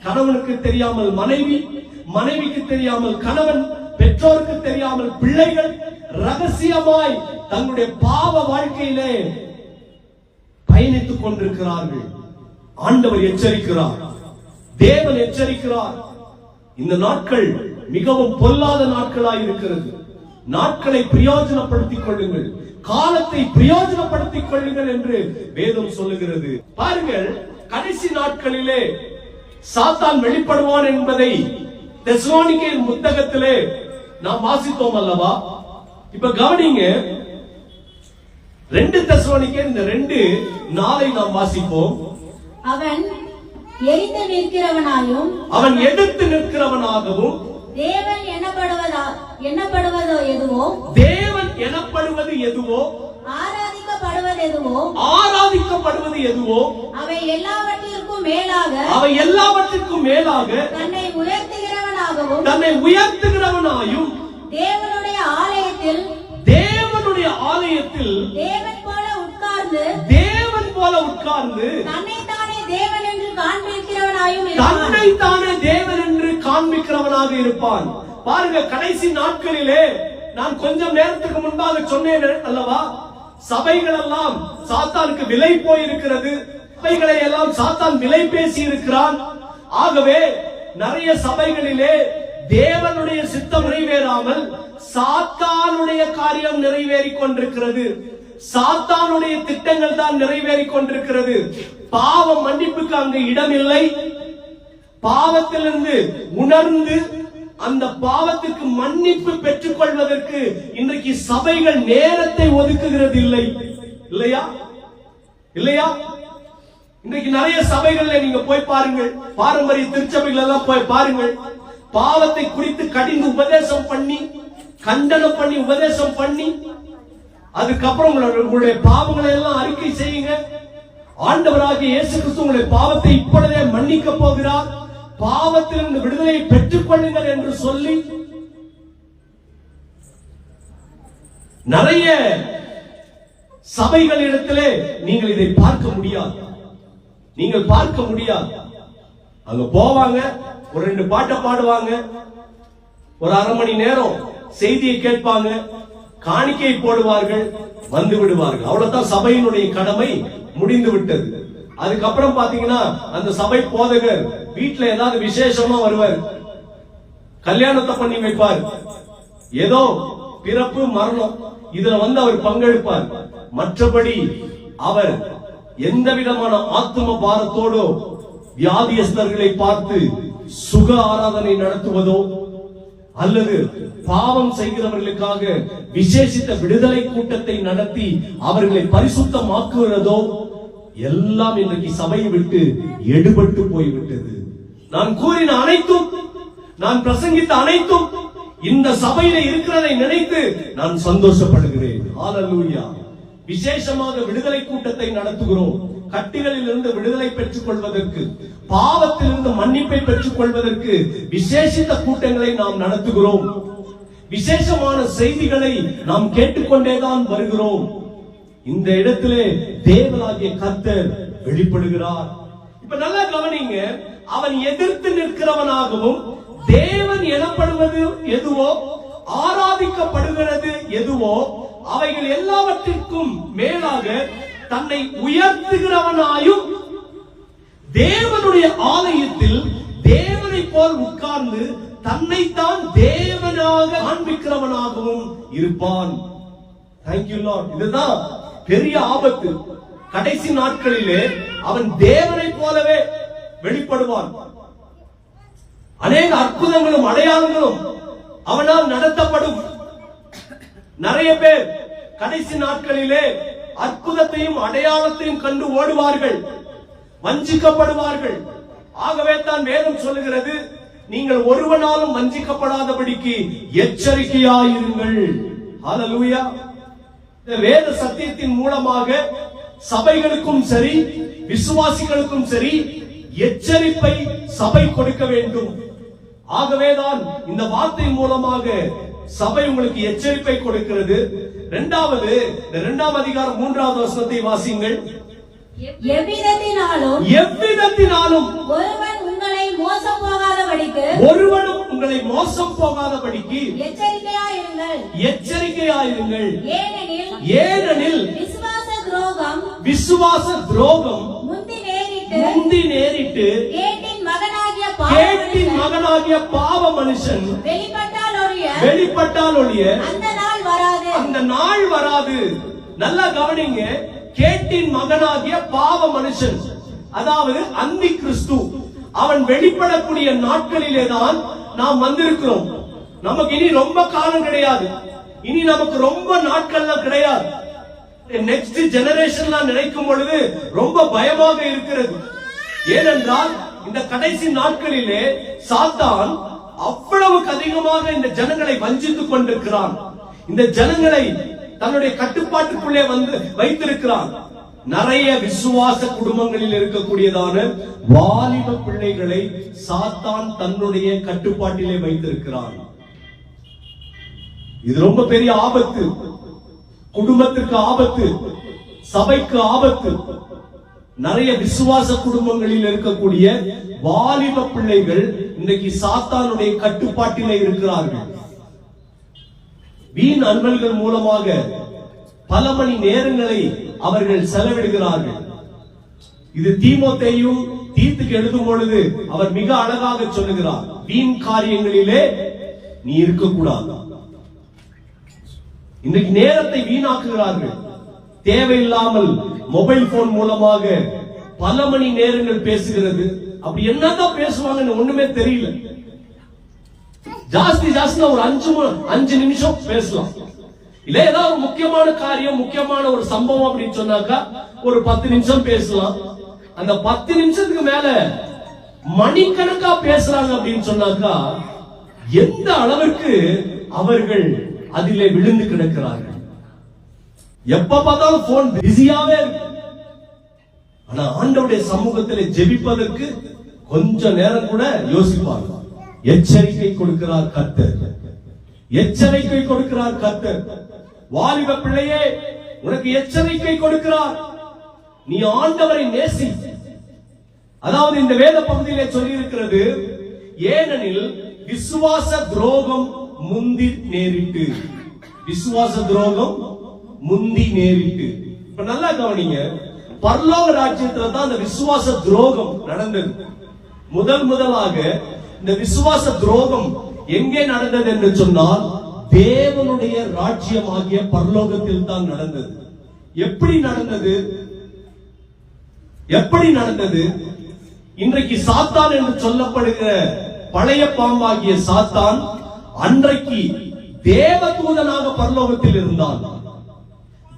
கணவனுக்கு தெரியாமல் மனைவி, மனைவிக்கு தெரியாமல் கணவன், பெற்றோருக்கு தெரியாமல் பிள்ளைகள் ரகசியமாய் தங்களுடைய பாவ வாழ்க்கையிலே பயணித்துக் கொண்டிருக்கிறார்கள். ஆண்டவர் எச்சரிக்கிறார், தேவன் எச்சரிக்கிறார். இந்த நாட்கள் மிகவும் பொல்லாத நாட்களாய் இருக்கிறது. நாட்களை பிரயோஜனப்படுத்திக் கொள்ளுங்கள், காலத்தை பிரயோஜனப்படுத்திக் கொள்ளுங்கள் என்று வேதம் சொல்லுகிறது. பாருங்கள், கடைசி நாட்களிலே சாத்தான் வெளிப்படுவான் என்பதை தெசலோனிக்கேயர் புத்தகத்திலே நாம் வாசித்தோம் அல்லவா? இப்ப கவனிங்க, 2 தெசலோனிக்கேயர் இந்த 2:4 நாம் வாசிப்போம்.
அவன் எரித்து நிற்கிறவனாயும்,
அவன் எடுத்து நிற்கிறவனாகவும்,
தேவன் எண்ணப்படுவதோ எதுவோ,
தேவன் எனப்படுவது எதுவோ,
ஆராதிக்கப்படுவது எதுவோ,
ஆராதிக்கப்படுவது எதுவோ,
அவை எல்லாவற்றிற்கும் மேலாக,
அவை எல்லாவற்றிற்கும் மேலாக
தன்னை உயர்த்துகிறவனாகவும்,
தன்னை உயர்த்துகிறவனாயும்,
தேவனுடைய ஆலயத்தில்,
தேவனுடைய ஆலயத்தில்
தேவன் போல உட்கார்ந்து,
தேவன் போல உட்கார்ந்து
தன்னைத்தானே தேவன் என்று காண்பிக்கிறவனாயும் இருப்பான்.
தன்னைத்தானே தேவன் என்று காண்பிக்கிறவனாக இருப்பான். பாருங்க, கடைசி நாட்களிலே நான் கொஞ்சம் நேரத்துக்கு முன்பாக சொன்னேன் அல்லவா, சபைகள் எல்லாம் சாத்தானுக்கு விலை போயிருக்கிறது. சபைகளை எல்லாம் சாத்தான் விலை பேசி இருக்கிறான். ஆகவே நிறைய சபைகளிலே தேவனுடைய சித்தம் நிறைவேறாமல் சாத்தானுடைய காரியம் நிறைவேறிக் கொண்டிருக்கிறது. சாத்தானுடைய திட்டங்கள் தான் நிறைவேறிக் கொண்டிருக்கிறது. பாவ மன்னிப்புக்கு அங்கு இடமில்லை. பாவத்திலிருந்து உணர்ந்து அந்த பாவத்துக்கு மன்னிப்பு பெற்றுக் கொள்வதற்கு இன்றைக்கு சபைகள் நேரத்தை ஒதுக்குகிறது இல்லை. இல்லையா? இல்லையா? இன்றைக்கு நிறைய சபைகள்ல நீங்க போய் பாருங்கள், பாரம்பரிய திருச்சபைகள் எல்லாம் போய் பாருங்கள். பாவத்தை குறித்து கடிந்து உபதேசம் பண்ணி, கண்டனம் பண்ணி, உபதேசம் பண்ணி, அதுக்கப்புறம் உங்களுடைய பாவங்களை எல்லாம் அறிக்கை செய்யுங்க. ஆண்டவராகிய இயேசு கிறிஸ்து உங்களுடைய பாவத்தை இப்பொழுதே மன்னிக்க போகிறார், பாவத்திலிருந்து விடுதலையை பெற்றுக் கொள்ளுங்கள் என்று சொல்லி நிறைய சபைகளிடத்திலே நீங்கள் இதை பார்க்க முடியாது. நீங்கள் பார்க்க முடியாது. அங்க போவாங்க, ஒரு 2 பாட்டை பாடுவாங்க, ஒரு அரை மணி நேரம் செய்தியை கேட்பாங்க, காணிக்கை போடுவார்கள், வந்து விடுவார்கள். அவ்வளவுதான் சபையினுடைய கடமை முடிந்து விட்டது. அதுக்கப்புறம் பாத்தீங்கன்னா அந்த சபை போதகர் வீட்டுல ஏதாவது விசேஷமா வருவார், கல்யாணத்தை பண்ணி வைப்பார், ஏதோ பிறப்பு மரணம் இதுல வந்து அவர் பங்கெடுப்பார். மற்றபடி அவர் எந்த விதமான ஆத்தும பாரத்தோடோ வியாதியஸ்தர்களை பார்த்து சுக ஆராதனை நடத்துவதோ அல்லது பாவம் செய்கிறவர்களுக்காக விசேஷித்த விடுதலை கூட்டத்தை நடத்தி அவர்களை பரிசுத்தமாக்குகிறதோ எல்லாம் இன்றைக்கு சபையை விட்டு எடுபட்டு போய்விட்டது. நான் கூறின அனைத்தும், நான் பிரசங்கித்த அனைத்தும் இந்த சபையில இருக்கிறதை நினைத்து நான் சந்தோஷப்படுகிறேன். ஹல்லேலூயா. விசேஷமாக விடுதலை கூட்டத்தை நடத்துகிறோம். கட்டிகளில் இருந்து விடுதலை பெற்றுக் கொள்வதற்கு, பாவத்திலிருந்து மன்னிப்பை பெற்றுக் கொள்வதற்கு விசேஷித்த கூட்டங்களை நாம் நடத்துகிறோம். விசேஷமான செய்திகளை நாம் கேட்டுக்கொண்டேதான் வருகிறோம். இந்த இடத்திலே தேவனாகிய கர்த்தர் வெளிப்படுகிறார். இப்ப நல்லா கவனிங்க, அவன் எதிர்த்து நிற்கிறவனாகவும், தேவன் எனப்படுவது எதுவோ, ஆராதிக்கப்படுகிறது எதுவோ, அவைகள் எல்லாவற்றிற்கும் மேலாக தன்னை உயர்த்துகிறவனாயும், தேவனுடைய ஆலயத்தில் தேவனை போல் உட்கார்ந்து தன்னைத்தான் தேவனாக காண்பிக்கிறவனாகவும் இருப்பான். Thank you Lord. இதுதான் பெரிய ஆபத்து. கடைசி நாட்களிலே அவன் தேவனை போலவே வெளிப்படுவான். அநேக அற்புதங்களும் அடையாளங்களும் அவனால் நடத்தப்படும். நிறைய பேர் கடைசி நாட்களிலே அற்புதத்தையும் அடையாளத்தையும் கண்டு ஓடுவார்கள், வஞ்சிக்கப்படுவார்கள். ஆகவே தான் வேதம் சொல்லுகிறது, நீங்கள் ஒருவனாலும் வஞ்சிக்கப்படாதபடிக்கு எச்சரிக்கையாயிருங்கள். ஹல்லேலூயா. இந்த வேத சத்தியத்தின் மூலமாக சபைகளுக்கும் சரி விசுவாசிகளுக்கும் சரி எச்சரிப்பை சபை கொடுக்க வேண்டும். ஆகவேதான் இந்த வார்த்தை மூலமாக சபை உங்களுக்கு எச்சரிப்பை கொடுக்கிறது. இரண்டாவது, 2ஆம் அதிகாரம் 3வது வசனத்தை வாசிங்கள்.
எவ்விதத்தினாலும் ஒருவன் உங்களை மோசம் போகாதபடிக்கு
எச்சரிக்கையாயிருங்கள். ஏனெனில் விசுவாச துரோகம் முந்தி நேரிட்டு கேட்டின் மகனாகிய பாவ மனுஷன் வெளிப்பட்டால் ஒழிய அந்த நாள் வராது. நல்லா கவனிங்க. கேட்டின் மகனாகிய பாவ மனுஷன், அதாவது அந்தி கிறிஸ்து, அவன் வெளிப்படக்கூடிய நாட்களிலே தான் நாம் வந்திருக்கிறோம். நமக்கு இனி ரொம்ப காலம் கிடையாது. இனி நமக்கு ரொம்ப நாட்கள்லாம் கிடையாது. நெக்ஸ்ட் ஜெனரேஷன் நினைக்கும் பொழுது ரொம்ப பயமாக இருக்கிறது. ஏனென்றால் இந்த கடைசி நாட்களிலே சாத்தான் அவ்வளவுக்கு அதிகமாக இந்த ஜனங்களை வஞ்சித்துக் கொண்டிருக்கிறான். இந்த ஜனங்களை தன்னுடைய கட்டுப்பாட்டுக்குள்ளே வந்து வைத்திருக்கிறான். நிறைய விசுவாச குடும்பங்களில் இருக்கக்கூடியதான வாலிப பிள்ளைகளை சாத்தான் தன்னுடைய கட்டுப்பாட்டிலே வைத்திருக்கிறான். இது ரொம்ப பெரிய ஆபத்து. குடும்பத்திற்கு ஆபத்து, சபைக்கு ஆபத்து. நிறைய விசுவாச குடும்பங்களில் இருக்கக்கூடிய வாலிப பிள்ளைகள் இன்றைக்கு சாத்தானுடைய கட்டுப்பாட்டிலே இருக்கிறார்கள். வீண் அன்பல்கள் மூலமாக பல மணி நேரங்களை அவர்கள் செலவிடுகிறார்கள். இது தீமோத்தேயும் தீத்துக்கு எழுதும் பொழுது அவர் மிக அழகாக சொல்லுகிறார், வீண் காரியங்களிலே நீ இருக்கக்கூடாது. இன்றைக்கு நேரத்தை வீணாக்குகிறார்கள். தேவையில்லாமல் மொபைல் போன் மூலமாக பல மணி நேரங்கள் பேசுகிறது. அப்படி என்னதான் பேசுவாங்கன்னு ஒண்ணுமே தெரியல. ஜாஸ்தி ஒரு 5 நிமிஷம் பேசலாம். இல்ல ஏதாவது ஒரு முக்கியமான காரியம், முக்கியமான ஒரு சம்பவம் அப்படின்னு சொன்னாக்கா ஒரு 10 நிமிஷம் பேசலாம். அந்த 10 நிமிஷத்துக்கு மேல மணிக்கணக்கா பேசுறாங்க அப்படின்னு சொன்னாக்கா எந்த அளவிற்கு அவர்கள் அதிலே விழுந்து கிடக்கிறார்கள். எப்ப பார்த்தாலும் போன் பிஸியாவே இருக்கு. ஆனா ஆண்டவருடைய சமூகத்தில் ஜெபிப்பதற்கு கொஞ்ச நேரம் கூட யோசிப்பாங்க. எச்சரிக்கை கொடுக்கிறார் கர்த்தர். எச்சரிக்கை கொடுக்கிறார் கர்த்தர். வாலிப பிள்ளையே, உனக்கு எச்சரிக்கை கொடுக்கிறார். நீ ஆண்டவரை நேசி. அதாவது இந்த வேத பகுதியிலே சொல்லி இருக்கிறது, ஏனெனில் விசுவாச துரோகம் முந்தி நேரிட்டு. விசுவாச துரோகம் முந்தி நேரிட்டு. இப்ப நல்லா கவனிங்க. பரலோக ராஜ்யத்துல தான் அந்த விசுவாச துரோகம் நடந்தது. முதலாக இந்த விசுவாச துரோகம் எங்கே நடந்தது என்று சொன்னால் தேவனுடைய ராஜ்யமாகிய பரலோகத்தில் தான் நடந்தது. எப்படி நடந்தது? இன்றைக்கு சாத்தான் என்று சொல்லப்படுகிற பழைய பாம்பாகிய சாத்தான் அன்றைக்கு தேவதூதனாக பரலோகத்தில் இருந்தான்.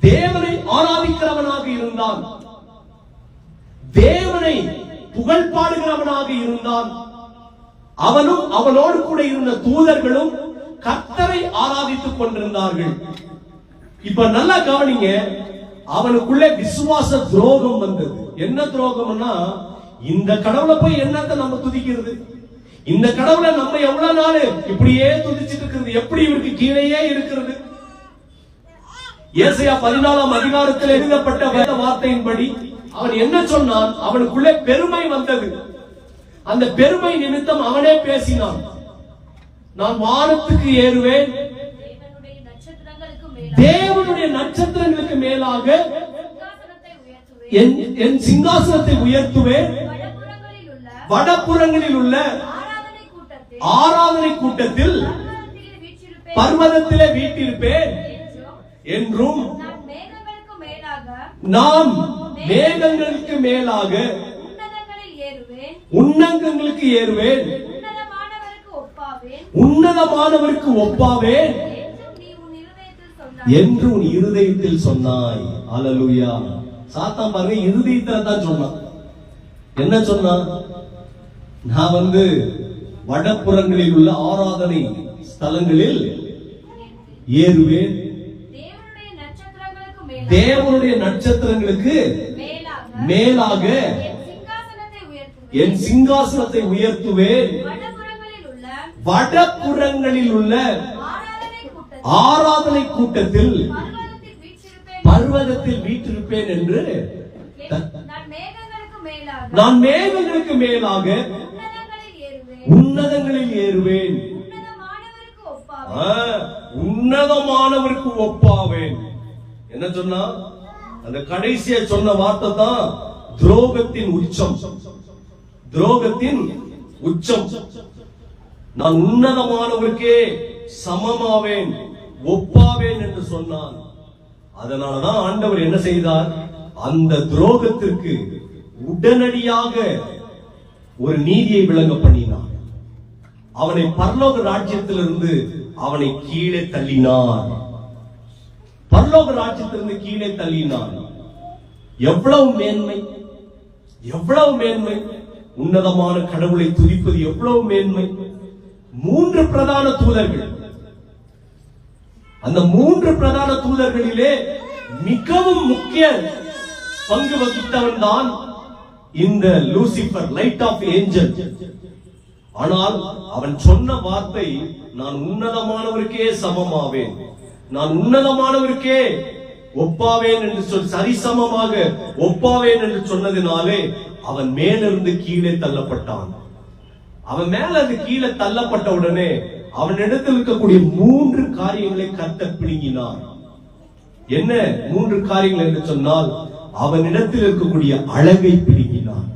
தேவனை ஆராதிக்கிறவனாக இருந்தான். தேவனை புகழ் பாடுகிறவனாக இருந்தான். அவனும் அவனோடு கூட இருந்த தூதர்களும் கர்த்தரை ஆராதித்துக் கொண்டிருந்தார்கள். இப்ப நல்லா கவனிங்க. அவனுக்குள்ளே விசுவாச துரோகம் வந்தது. என்ன துரோகம்னா, இந்த கடவுளை போய் என்னத்தை நம்ம துதிக்கிறது? இந்த கடவுளை நம்ம எவ்வளவு நாள் இப்படியே துதிச்சிட்டு இருக்கிறது? எப்படி இவருக்கு கீழேயே இருக்கிறது? ஏசாயா 14ஆம் அதிகாரத்தில் எழுதப்பட்ட வேத வார்த்தையின்படி அவன் என்ன சொன்னான்? அவனுக்குள்ளே பெருமை வந்தது. அந்த பெருமை நிமித்தம் அவனே பேசினான், நான் வானத்துக்கு ஏறுவேன், தேவனுடைய நட்சத்திரங்களுக்கு மேலாக என் சிங்காசனத்தை உயர்த்துவேன், வடபுறங்களில் உள்ள ஆராதனை கூட்டத்தில் பர்வதத்திலே வீட்டிருப்பேன்
என்றும்
நான் மேகங்களுக்கு மேலாக
நாம் மேகங்களுக்கு மேலாக
உன்னதங்களில் ஏறுவேன்,
உன்னதங்களுக்கு ஏறுவேன்,
உன்னதமானவருக்கு ஒப்பாவேன்
உன்னதமானவருக்கு ஒப்பாவேன்
என்றும் நீ உன் இருதயத்தில் சொன்னாய்.
என்று உன் இருதயத்தில் சொன்னாய். அல்லேலூயா. சாத்தான் பாருங்க இருதயத்துல தான் சொன்னான். என்ன சொன்னான்? நான் வடப்புறங்களில் உள்ள ஆராதனை ஸ்தலங்களில் ஏறுவேன்,
தேவனுடைய நட்சத்திரங்களுக்கு மேலாக
தேவனுடைய நட்சத்திரங்களுக்கு மேலாக
என் சிங்காசனத்தை
என் சிங்காசனத்தை
உயர்த்துவேன்.
உயர்த்துவேன், வடப்புறங்களில் உள்ள ஆராதனை கூட்டத்தில் பர்வதத்தில் வீற்றிருப்பேன் என்று நான் மேகங்களுக்கு மேலாக உன்னதங்களில் ஏறுவேன், உன்னதமானவருக்கு ஒப்பாவேன். என்ன சொன்னா? அந்த கடைசியா சொன்ன வார்த்தை தான் துரோகத்தின் உச்சம். துரோகத்தின் உச்சம். நான் உன்னதமானவருக்கே சமமாவேன், ஒப்பாவேன் என்று சொன்னான். அதனாலதான் ஆண்டவர் என்ன செய்தார்? அந்த துரோகத்திற்கு உடனடியாக ஒரு நீதியை விளங்க பண்ணினார். அவனை பரலோக ராஜ்யத்திலிருந்து அவனை கீழே தள்ளினார். பரலோக ராஜ்யத்திலிருந்து கீழே தள்ளினார். எவ்வளவு மேன்மை, எவ்வளவு மேன்மை! உன்னதமான கடவுளை துதிப்பது எவ்வளவு மேன்மை! 3 பிரதான தூதர்கள், அந்த 3 பிரதான தூதர்களிலே மிகவும் முக்கிய பங்கு வகித்தவன் தான் இந்த லூசிபர், லைட் ஆஃப் ஏஞ்சல். ஆனால் அவன் சொன்ன வார்த்தை, நான் உன்னதமானவருக்கே சமமாவேன், நான் உன்னதமானவருக்கே ஒப்பாவேன் என்று சொல்லி, சரிசமமாக ஒப்பாவேன் என்று சொன்னதினாலே அவன் மேலிருந்து கீழே தள்ளப்பட்டான். அவன் மேல அது கீழே தள்ளப்பட்ட உடனே அவனிடத்தில் இருக்கக்கூடிய 3 காரியங்களை கர்த்தர் பிடுங்கினார். என்ன 3 காரியங்கள் என்று சொன்னால், அவனிடத்தில் இருக்கக்கூடிய அழகை பிடுங்கினார்.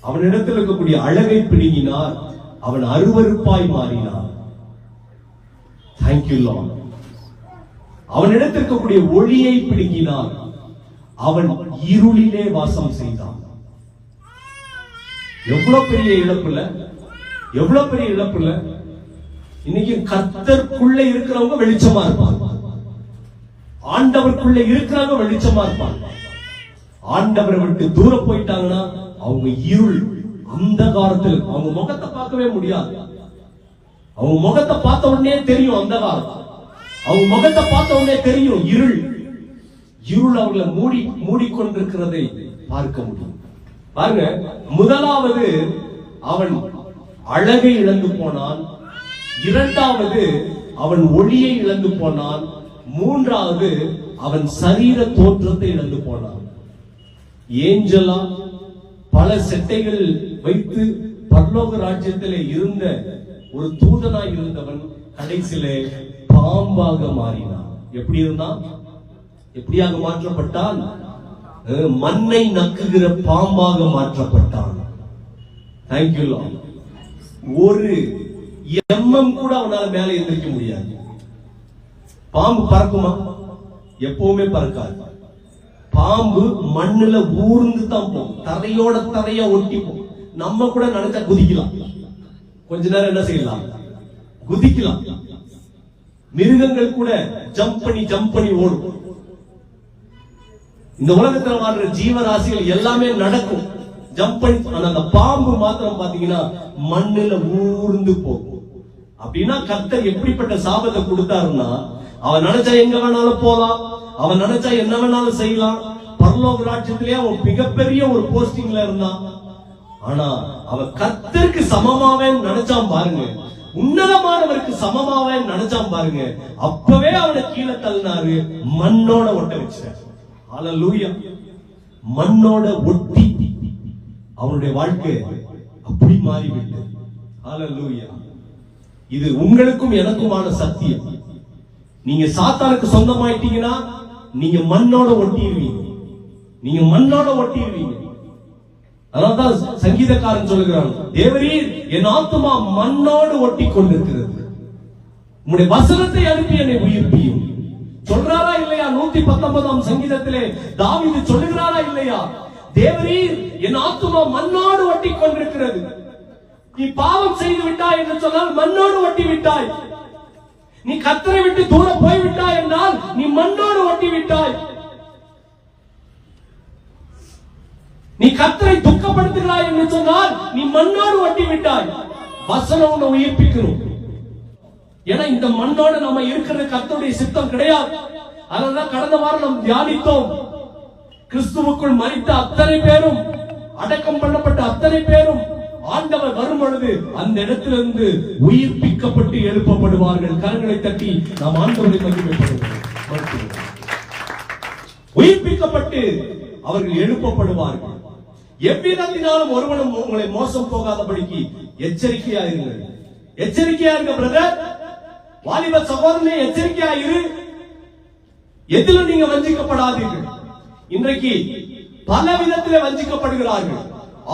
அவனிடத்தில் இருக்கக்கூடிய அழகை பிடுங்கினார். அவன் அருவருப்பாய் மாறினார். Thank you Lord. அவனிடத்தில் இருக்கக்கூடிய ஒளியை பிடுங்கினார். அவன் இருளிலே வாசம் செய்தான். எவ்வளவு பெரிய இழப்புல, எவ்வளவு பெரிய இழப்புல! இன்னைக்கு கர்த்தருக்குள்ள இருக்கிறவங்க வெளிச்சமா இருப்பாங்க, ஆண்டவருக்குள்ள இருக்கிறவங்க வெளிச்சமா இருப்பாங்க. ஆண்டவரை விட்டு தூரம் போயிட்டாங்கன்னா அவங்க இருள், அந்தகாரத்தில் அவங்க முகத்தை பார்க்கவே முடியாது. அவங்க முகத்தை பார்த்த உடனே தெரியும் அந்தகாரம், அவங்க முகத்தை பார்த்த உடனே தெரியும் இருள். இருள் அவங்களை மூடிக்கொண்டிருக்கிறதை பார்க்க முடியும். பாருங்க, முதலாவது அவன் அழகை இழந்து போனான், இரண்டாவது அவன் ஒளியை இழந்து போனான், மூன்றாவது அவன் சரீர தோற்றத்தை இழந்து போனான். ஏஞ்சலா பல செட்டைகள் வைத்து பரலோக ராஜ்யத்திலே இருந்த ஒரு தூதனாய் இருந்தவன் கடைசியிலே பாம்பாக மாறினான். எப்படி இருந்தான்? எப்படியாக மாற்றப்பட்டான்? மண்ணை நக்குகிற பாம்பாக மாற்றப்பட்டான். Thank you lord. ஒரு எம்எம் கூட அவனால மேலே எந்திரிக்க முடியாது. பாம்பு பறக்குமா? எப்பவுமே பறக்காது. பாம்பு மண்ணுல ஊர்ந்து தான் போகும், தரையோட தரையா ஒட்டி போகும். நம்ம கூட நினைச்சா குதிக்கலாம், கொஞ்ச நேரம் என்ன செய்யலாம், குதிக்கலாம். மிருகங்கள் கூட ஜம்ப் பண்ணி ஓடும். இந்த உலகத்துல வாழ்ற ஜீவராசிகள் எல்லாமே நடக்கும், ஜம்ப் பண்ணி. ஆனா அந்த பாம்பு மாத்திரம் பாத்தீங்கன்னா மண்ணுல ஊர்ந்து போகும். அப்படின்னா கர்த்தர் எப்படிப்பட்ட சாபத்தை கொடுத்தாருன்னா, அவன் நினைச்சா எங்க வேணாலும் போலாம், அவன் நினைச்சா என்ன வேணாலும் செய்யலாம். பரலோக ராஜ்யத்திலே அவன் மிகப்பெரிய ஒரு போஸ்டிங்ல இருந்தான். ஆனா அவன் கர்த்தருக்கு சமமாவேன் நினைச்சான் பாருங்க, உன்னதமானவருக்கு சமமாவேன் நினைச்சான் பாருங்க, அப்பவே அவனை கீழே தள்ளினாரு, மண்ணோட ஒட்ட வச்சார். ஹல்லேலூயா. மண்ணோட ஒட்டி அவனுடைய வாழ்க்கை அப்படி மாறிவிட்டு. ஹல்லேலூயா. இது உங்களுக்கும் எனக்குமான சத்தியம். நீங்க சாத்தானுக்கு சொந்தமாயிட்டீங்கன்னா நீங்க மண்ணோட ஒட்டிடுவீங்க, நீங்க மண்ணோட ஒட்டிடுவீங்க. அதனால்தான் சங்கீதக்காரன் சொல்லுகிறான், தேவரீர் என் ஆத்துமா மண்ணோடு ஒட்டி கொண்டிருக்கிறது, உம்முடைய வசனத்தை அனுப்பி என்னை உயிர்ப்பியும்.
சொல்றாரா இல்லையா? 119 சங்கீதத்திலே தாவீது சொல்லுகிறாரா இல்லையா? தேவரீர் என் ஆத்துமா மண்ணோடு ஒட்டி கொண்டிருக்கிறது. நீ பாவம் செய்து விட்டாய் என்று சொன்னால் மண்ணோடு ஒட்டி விட்டாய். நீ கர்த்தரை விட்டு தூர போய் விட்டாய் என்றால் நீ மண்ணோடு ஒட்டி விட்டாய். நீ கர்த்தரை துக்கப்படுத்துகிறாய் என்று சொன்னால் நீ மண்ணோடு ஒட்டி விட்டாய். வசனம் உன்னை உயிர்ப்பிக்கணும். ஏன்னா இந்த மண்ணோடு நம்ம இருக்கிறது கர்த்தருடைய சித்தம் கிடையாது. அதனால கடந்த வாரம் நாம் தியானித்தோம், கிறிஸ்துவுக்குள் மரித்த அத்தனை பேரும், அடக்கம் பண்ணப்பட்ட அத்தனை பேரும் ஆண்டவர் வரும் பொழுது அந்த இடத்திலிருந்து உயிர்ப்பிக்கப்பட்டு எழுப்பப்படுவார்கள். கரங்களை தட்டி நாம் ஆண்டவரை மகிமைப்படுவோம். உயிர்ப்பிக்கப்பட்டு அவர்கள் எழுப்பப்படுவார்கள். எவ்விதத்தினாலும் ஒருவனும் உங்களை மோசம் போகாதபடிக்கு எச்சரிக்கையா இருங்கள். எச்சரிக்கையா இருங்க பிரதர், வாலிப சகோதரனே, எச்சரிக்கையா இரு. எதில நீங்க வஞ்சிக்கப்படாதீர்கள். இன்றைக்கு பல விதத்திலே வஞ்சிக்கப்படுகிறார்கள்.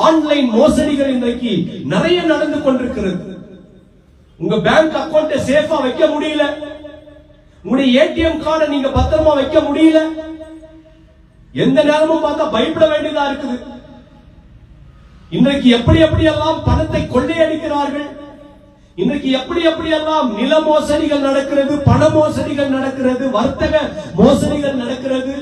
ஆன்லைன் மோசடிகள் இன்றைக்கு நிறைய நடந்து கொண்டிருக்கிறது. உங்க பேங்க் அக்கவுண்ட சேஃபா வைக்க முடியல, உங்களுடைய ஏடிஎம் கார்டை நீங்க பத்திரமா வைக்க முடியல. எந்த நேரமும் பார்த்தா பயப்பட வேண்டியதா இருக்குது. இன்றைக்கு எப்படி எல்லாம் பணத்தை கொள்ளையடிக்கிறார்கள். இன்றைக்கு எப்படி எல்லாம் நில மோசடிகள் நடக்கிறது, பண மோசடிகள் நடக்கிறது, வர்த்தக மோசடிகள் நடக்கிறது.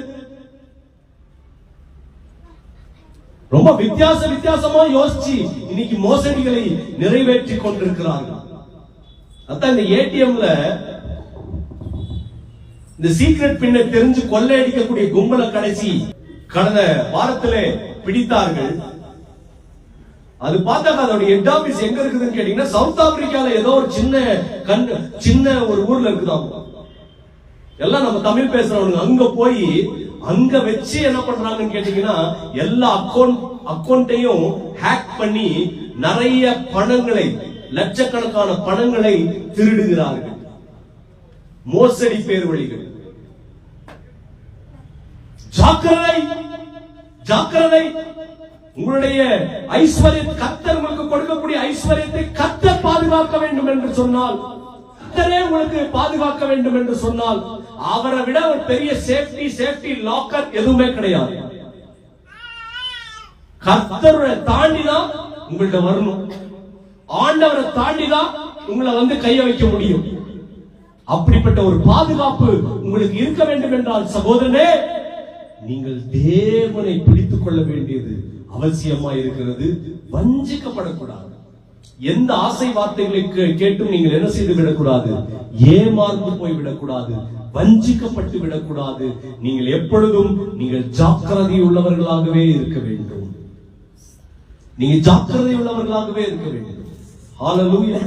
ரொம்ப வித்தியாசமா யோசிச்சு இன்னைக்கு மோசடிகளை நிறைவேற்றி கொண்டிருக்கிறார்கள். அதான் இந்த ஏடிஎம்ல இந்த சீக்ரெட் பின்னை தெரிஞ்சு கொள்ளையடிக்கக்கூடிய கும்பலை கடைசி கடந்த வாரத்திலே பிடித்தார்கள். அது பார்த்தாக்க அதோட ஹெட் ஆபீஸ் எங்க இருக்குதுன்னு கேட்டீங்கன்னா சவுத் ஆப்பிரிக்கால ஏதோ ஒரு சின்ன ஒரு ஊர்ல இருக்குதாம். எல்லாம் நம்ம தமிழ் பேசுறவங்க அங்க போய் அங்க வச்சு என்ன பண்றாங்கன்னு கேட்டீங்கன்னா எல்லா அக்கௌண்ட்டையும் ஹேக் பண்ணி நிறைய பணங்களை, லட்சக்கணக்கான பணங்களை திருடுகிறார்கள். மோசடி பேர் வழிகள். ஜாக்கிரதை, ஜாக்கிரதை. உங்களுடைய ஐஸ்வர்யத்தை கர்த்தர் உங்களுக்கு கொடுக்கக்கூடிய ஐஸ்வர்யத்தை கர்த்தர் பாதுகாக்க வேண்டும் என்று சொன்னால், கர்த்தரே உங்களுக்கு பாதுகாக்க வேண்டும் என்று சொன்னால், அவரை விட ஒரு பெரிய சேஃப்டி லாக்கர் எதுவுமே கிடையாது. கர்த்தரை தாண்டிதான் உங்கள்ட்ட வரணும். ஆண்டவரை தாண்டிதான் உங்களை வந்து கைய வைக்க முடியும். அப்படிப்பட்ட ஒரு பாதுகாப்பு உங்களுக்கு இருக்க வேண்டும் என்றால் சகோதரனே, நீங்கள் தேவனை பிடித்துக் கொள்ள வேண்டியது அவசியமா இருக்கிறது. வஞ்சிக்கப்படக்கூடாது. எந்த ஆசை வார்த்தைகளை கேட்டும் நீங்கள் என்ன செய்து விடக்கூடாது, ஏமாந்து போய் விடக்கூடாது, வஞ்சிக்கப்பட்டு விடக்கூடாது. நீங்கள் எப்பொழுதும் நீங்கள் ஜாக்கிரதை உள்ளவர்களாகவே இருக்க வேண்டும். நீங்க ஜாக்கிரதை உள்ளவர்களாகவே இருக்க வேண்டும். ஹalleluya,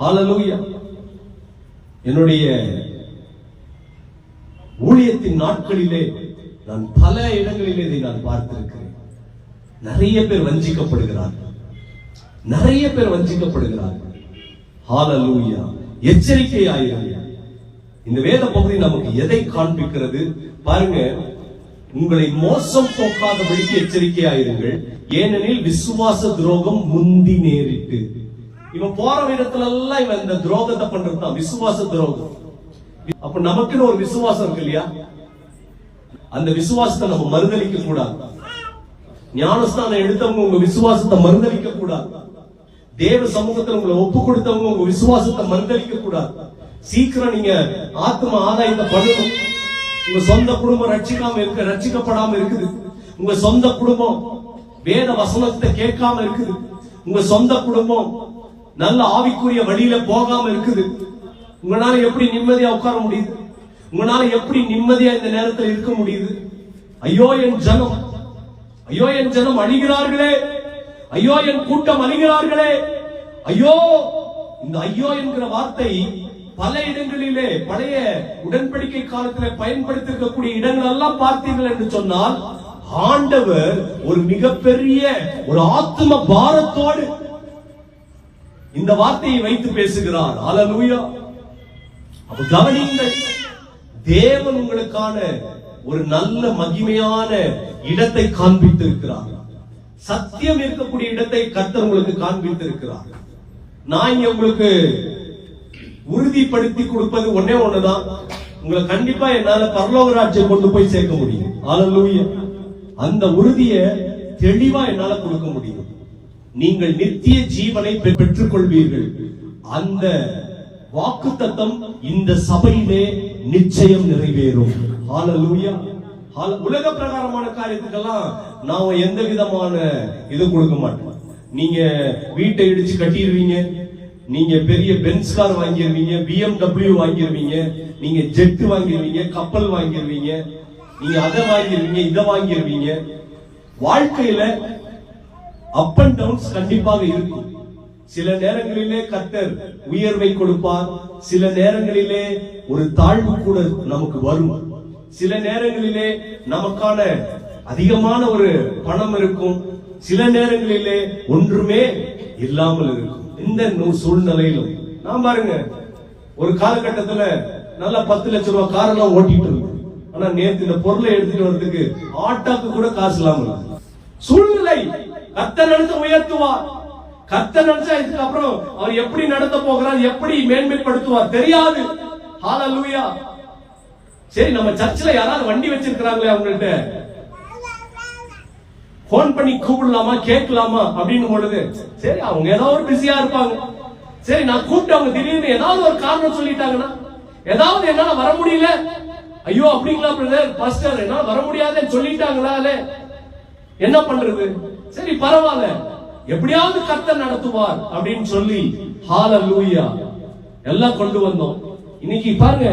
ஹalleluya. என்னுடைய ஊழியத்தின் நாட்களிலே நான் பல இடங்களிலே இதை நான் பார்த்திருக்கிறேன். நிறைய பேர் வஞ்சிக்கப்படுகிறார்கள், நிறைய பேர் வஞ்சிக்கப்படுகிறார்கள். ஹalleluya. எச்சரிக்கையாயிருங்கள். இந்த வேத பகுதி நமக்கு எதை காண்பிக்கிறது பாருங்க. உங்களை மோசம் போக்காதபடிக்கு எச்சரிக்கையாயிருங்கள், ஏனெனில் விசுவாச துரோகம் முந்தி நேரிட்டு. இவன் போற விதத்துல எல்லாம் இவன் இந்த துரோகத்தை பண்றதுதான் விசுவாச துரோகம். அப்ப நமக்குன்னு ஒரு விசுவாசம் இருக்கு இல்லையா? அந்த விசுவாசத்தை நம்ம மறுதலிக்க கூடாது. ஞானஸ்தானம் எடுத்தவங்க உங்க விசுவாசத்தை மறுதலிக்க கூடாது. தேவ சமூகத்தில் உங்களை ஒப்பு கொடுத்தவங்க உங்க விசுவாசத்தை மறுதலிக்க கூடாது. சீக்கிரம் நீங்க ஆத்ம ஆதாயத்தை பண்ணணும். உங்க சொந்த குடும்பம் ரட்சிக்கப்படாம இருக்குது. உங்க சொந்த குடும்பம் வேத வசனத்தை கேட்காம இருக்குது. உங்க சொந்த குடும்பம் நல்ல ஆவிக்குரிய வழியில போகாம இருக்குது. உங்களால எப்படி நிம்மதியா உட்கார முடியுது? உங்களால எப்படி நிம்மதியா இந்த நேரத்தில் இருக்க முடியுது? ஐயோ என் ஜனம், ஐயோ என் ஜனம் அழிகிறார்களே, ஐயோ என் கூட்டம் அழிகிறார்களே, ஐயோ. இந்த ஐயோ என்கிற வார்த்தை பல இடங்களிலே பழைய உடன்படிக்கை காலத்தில் பயன்படுத்திருக்கக்கூடிய இடங்கள் எல்லாம் பார்த்தீர்கள் என்று சொன்னால், ஆண்டவர் ஒரு மிகப்பெரிய ஒரு ஆத்ம பாரத்தோடு இந்த வார்த்தையை வைத்து பேசுகிறார். ஹalleluya. அப்ப கவனியுங்கள், தேவன் உங்களுக்கான ஒரு நல்ல மகிமையான இடத்தை காண்பித்திருக்கிறார். சத்தியம் இருக்கக்கூடிய இடத்தை கர்த்தர் உங்களுக்கு காண்பித்திருக்கிறார். நான் இங்க உங்களுக்கு உறுதிப்படுத்தி கொடுப்பது ஒன்னே ஒண்ணுதான்.
உங்களை கண்டிப்பா என்னால பரலோக ராஜ்யம் கொண்டு போய் சேர்க்க முடியும். ஹல்லேலூயா. அந்த உறுதியை தெளிவா என்னால கொடுக்க முடியும். நீங்கள் நித்திய ஜீவனை பெற்றுக் கொள்வீர்கள். அந்த வாக்குத்தத்தம் இந்த சபையிலே நிச்சயம் நிறைவேறும். ஹல்லேலூயா. உலக பிரகாரமான காரியத்துக்கெல்லாம் நான் எந்த விதமான இது கொடுக்க மாட்டேன். நீங்க வீட்டை இடிச்சு கட்டிடுவீங்க, நீங்க பெரிய பென்ஸ் கார் வாங்கிடுவீங்க, BMW வாங்கிடுவீங்க, நீங்க ஜெட் வாங்கிடுவீங்க, கப்பல் வாங்கிடுவீங்க, நீங்க அதை வாங்கிடுவீங்க, இதை வாங்கிடுவீங்க. வாழ்க்கையில அப் அண்ட் டவுன்ஸ் கண்டிப்பாக இருக்கும். சில நேரங்களிலே கர்த்தர் உயர்வை கொடுப்பார், சில நேரங்களிலே ஒரு தாழ்வு கூட நமக்கு வரும். சில நேரங்களிலே நமக்கான அதிகமான ஒரு பணம் இருக்கும், சில நேரங்களிலே ஒன்றுமே இல்லாமல் இருக்கும். இந்த சூழ்நிலையிலும் நான் பாருங்க, ஒரு காலகட்டத்துல நல்லா 10 லட்சம் ரூபாய் காரெல்லாம் ஓட்டிட்டு இருக்கு. ஆனா நேத்து இந்த பொருளை எடுத்துட்டு வரதுக்கு ஆட்டாக்கு கூட காசு இல்லாம சூழ்நிலை. கர்த்தர் நினைச்சு உயர்த்துவார். கர்த்தர் நினைச்சா இதுக்கு அப்புறம் அவர் எப்படி நடத்த போகிறார், எப்படி மேன்மைப்படுத்துவார் தெரியாது. ஹல்லேலூயா. சரி, நம்ம சர்ச்சில் யாராவது வண்டி வச்சிருக்கிறாங்களே, அவங்கள்ட்ட போன் பண்ணி கூப்பிடலாமா கேட்கலாமா அப்படின்னு பொழுது, சரி அவங்க ஏதாவது ஒரு பிஸியா இருப்பாங்க. சரி, நான் கூப்பிட்டு அவங்க திடீர்னு ஏதாவது ஒரு காரணம் சொல்லிட்டாங்கன்னா, ஏதாவது என்னால வர முடியல, ஐயோ அப்படிங்களா பிரதர் பாஸ்டர் என்னால வர முடியாதுன்னு சொல்லிட்டாங்களா, என்ன பண்றது? சரி பரவாயில்ல, எப்படியாவது கர்த்தர் நடத்துவார் அப்படின்னு சொல்லி ஹல்லேலூயா எல்லாம் கொண்டு வந்தோம். இன்னைக்கு பாருங்க,